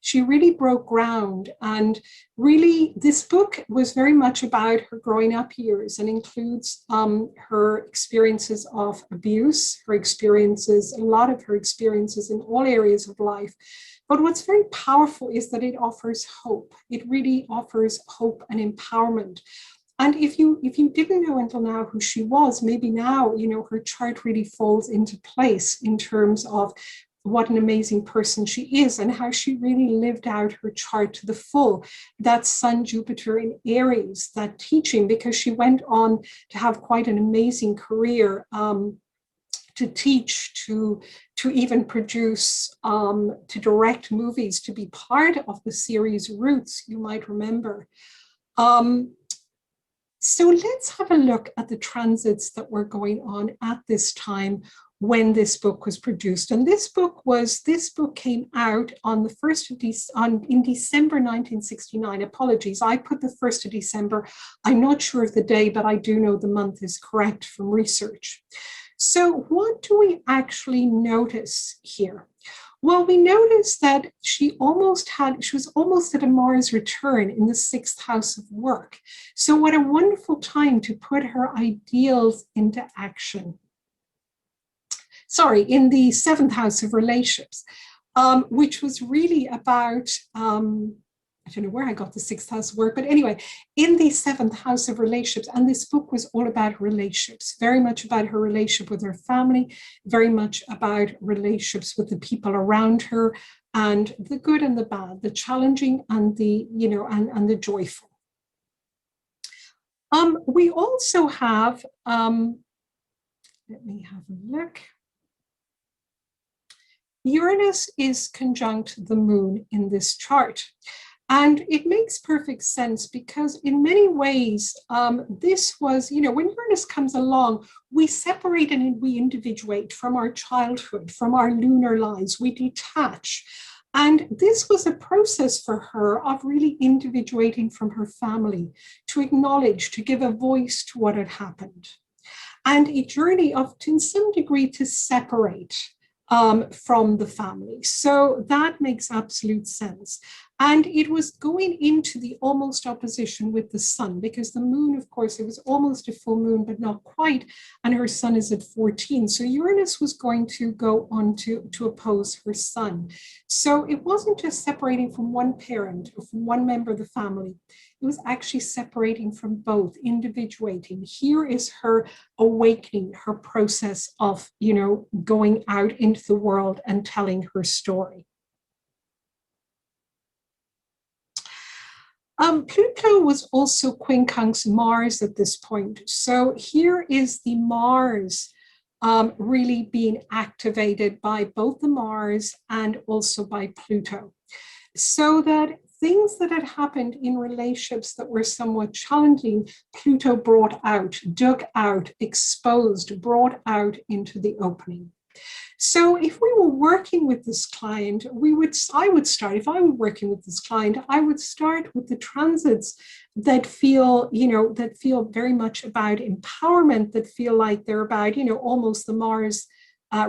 She really broke ground, and really this book was very much about her growing up years and includes her experiences of abuse, her experiences, a lot of her experiences in all areas of life. But what's very powerful is that it offers hope. It really offers hope and empowerment. And if you didn't know until now who she was, maybe now, her chart really falls into place in terms of what an amazing person she is and how she really lived out her chart to the full. That Sun, Jupiter in Aries, that teaching, because she went on to have quite an amazing career, to teach, to even produce, to direct movies, to be part of the series Roots, you might remember. So let's have a look at the transits that were going on at this time when this book was produced. And this book came out on the 1st of in December 1969. Apologies, I put the 1st of December. I'm not sure of the day, but I do know the month is correct from research. So what do we actually notice here? Well, we noticed that she was almost at a Mars return in the 6th house of work. So what a wonderful time to put her ideals into action. Sorry, in the 7th house of relationships, which was really about, I don't know where I got the 6th house work, but anyway, in the 7th house of relationships. And this book was all about relationships, very much about her relationship with her family, very much about relationships with the people around her, and the good and the bad, the challenging and the, and the joyful. We also have, let me have a look. Uranus is conjunct the moon in this chart. And it makes perfect sense because in many ways, this was, when Uranus comes along, we separate and we individuate from our childhood, from our lunar lives, we detach. And this was a process for her of really individuating from her family, to acknowledge, to give a voice to what had happened. And a journey of, to some degree, to separate from the family. So that makes absolute sense. And it was going into the almost opposition with the sun, because the moon, of course, it was almost a full moon, but not quite. And her sun is at 14. So Uranus was going to go on to oppose her sun. So it wasn't just separating from one parent or from one member of the family. It was actually separating from both, individuating. Here is her awakening, her process of, going out into the world and telling her story. Pluto was also quincunx Mars at this point. So here is the Mars really being activated by both the Mars and also by Pluto. So that things that had happened in relationships that were somewhat challenging, Pluto brought out, dug out, exposed, brought out into the opening. So if we were working with this client, I would start, if I were working with this client, I would start with the transits that feel, that feel very much about empowerment, that feel like they're about, almost the Mars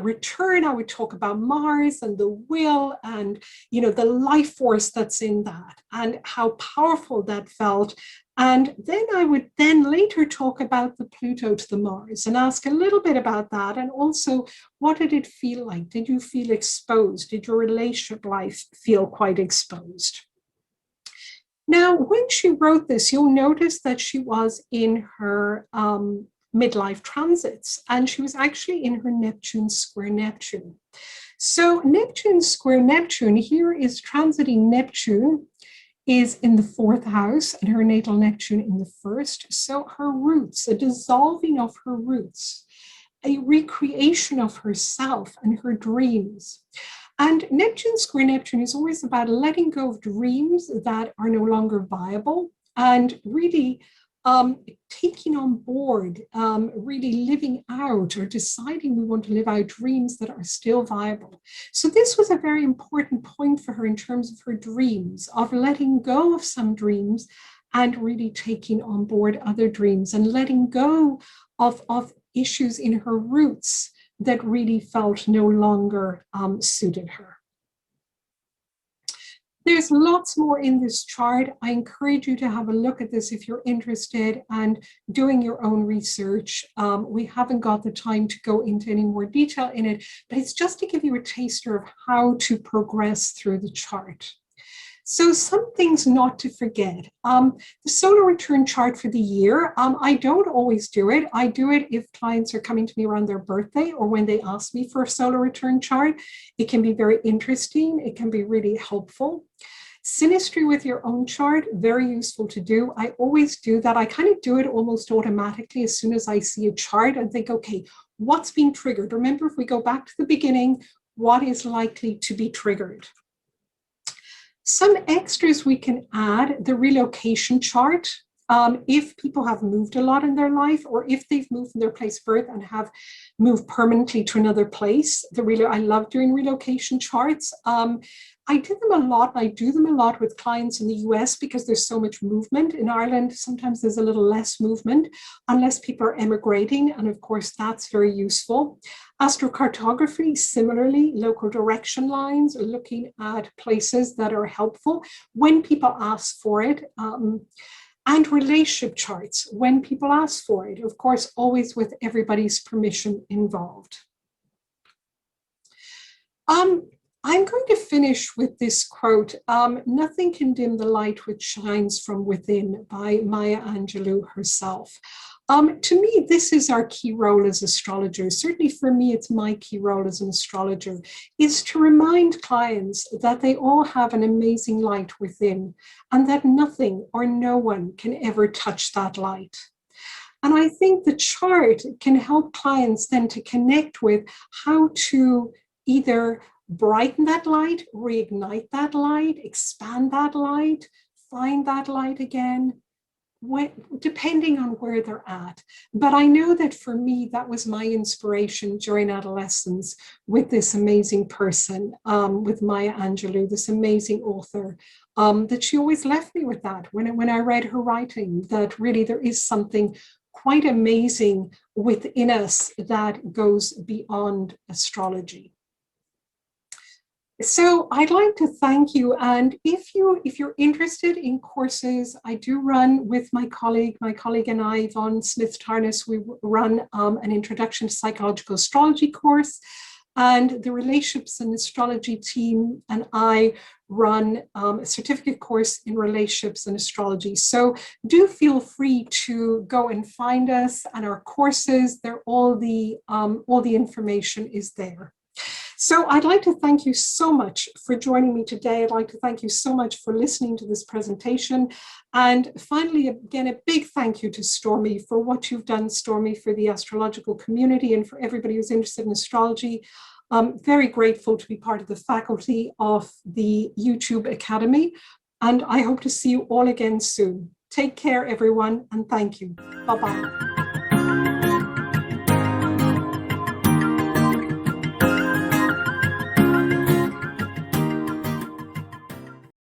return. I would talk about Mars and the will and, the life force that's in that and how powerful that felt. And then I would then later talk about the Pluto to the Mars and ask a little bit about that. And also, what did it feel like? Did you feel exposed? Did your relationship life feel quite exposed? Now, when she wrote this, you'll notice that she was in her midlife transits, and she was actually in her Neptune square Neptune. So Neptune square Neptune, here is transiting Neptune, is in the 4th house and her natal Neptune in the 1st. So her roots, a dissolving of her roots. a recreation of herself and her dreams. And Neptune square Neptune is always about letting go of dreams that are no longer viable and really taking on board, really living out or deciding we want to live out dreams that are still viable. So this was a very important point for her in terms of her dreams, of letting go of some dreams and really taking on board other dreams and letting go of issues in her roots that really felt no longer suited her. There's lots more in this chart. I encourage you to have a look at this if you're interested and doing your own research. We haven't got the time to go into any more detail in it, but it's just to give you a taster of how to progress through the chart. So some things not to forget. The solar return chart for the year, I don't always do it. I do it if clients are coming to me around their birthday or when they ask me for a solar return chart. It can be very interesting. It can be really helpful. Synastry with your own chart, very useful to do. I always do that. I kind of do it almost automatically as soon as I see a chart and think, okay, what's being triggered? Remember, if we go back to the beginning, what is likely to be triggered? Some extras we can add, the relocation chart. If people have moved a lot in their life, or if they've moved from their place of birth and have moved permanently to another place, I love doing relocation charts. I did them a lot. I do them a lot with clients in the US because there's so much movement. In Ireland, sometimes there's a little less movement unless people are emigrating. And of course, that's very useful. Astrocartography, similarly, local direction lines, looking at places that are helpful when people ask for it. And relationship charts when people ask for it, of course, always with everybody's permission involved. I'm going to finish with this quote, "Nothing can dim the light which shines from within," by Maya Angelou herself. To me, this is our key role as astrologers. Certainly for me, it's my key role as an astrologer, is to remind clients that they all have an amazing light within and that nothing or no one can ever touch that light. And I think the chart can help clients then to connect with how to either brighten that light, reignite that light, expand that light, find that light again, depending on where they're at. But I know that for me, that was my inspiration during adolescence with this amazing person, with Maya Angelou, this amazing author, that she always left me with that when I read her writing, that really there is something quite amazing within us that goes beyond astrology. So I'd like to thank you. And if you're interested in courses, I do run with my colleague and I, Yvonne Smith-Tarnas, we run an Introduction to Psychological Astrology course. And the Relationships and Astrology team and I run a certificate course in relationships and astrology. So do feel free to go and find us and our courses. All the information is there. So I'd like to thank you so much for joining me today. I'd like to thank you so much for listening to this presentation. And finally, again, a big thank you to Stormie for what you've done, Stormie, for the astrological community and for everybody who's interested in astrology. I'm very grateful to be part of the faculty of the YouTube Academy. And I hope to see you all again soon. Take care, everyone, and thank you. Bye-bye.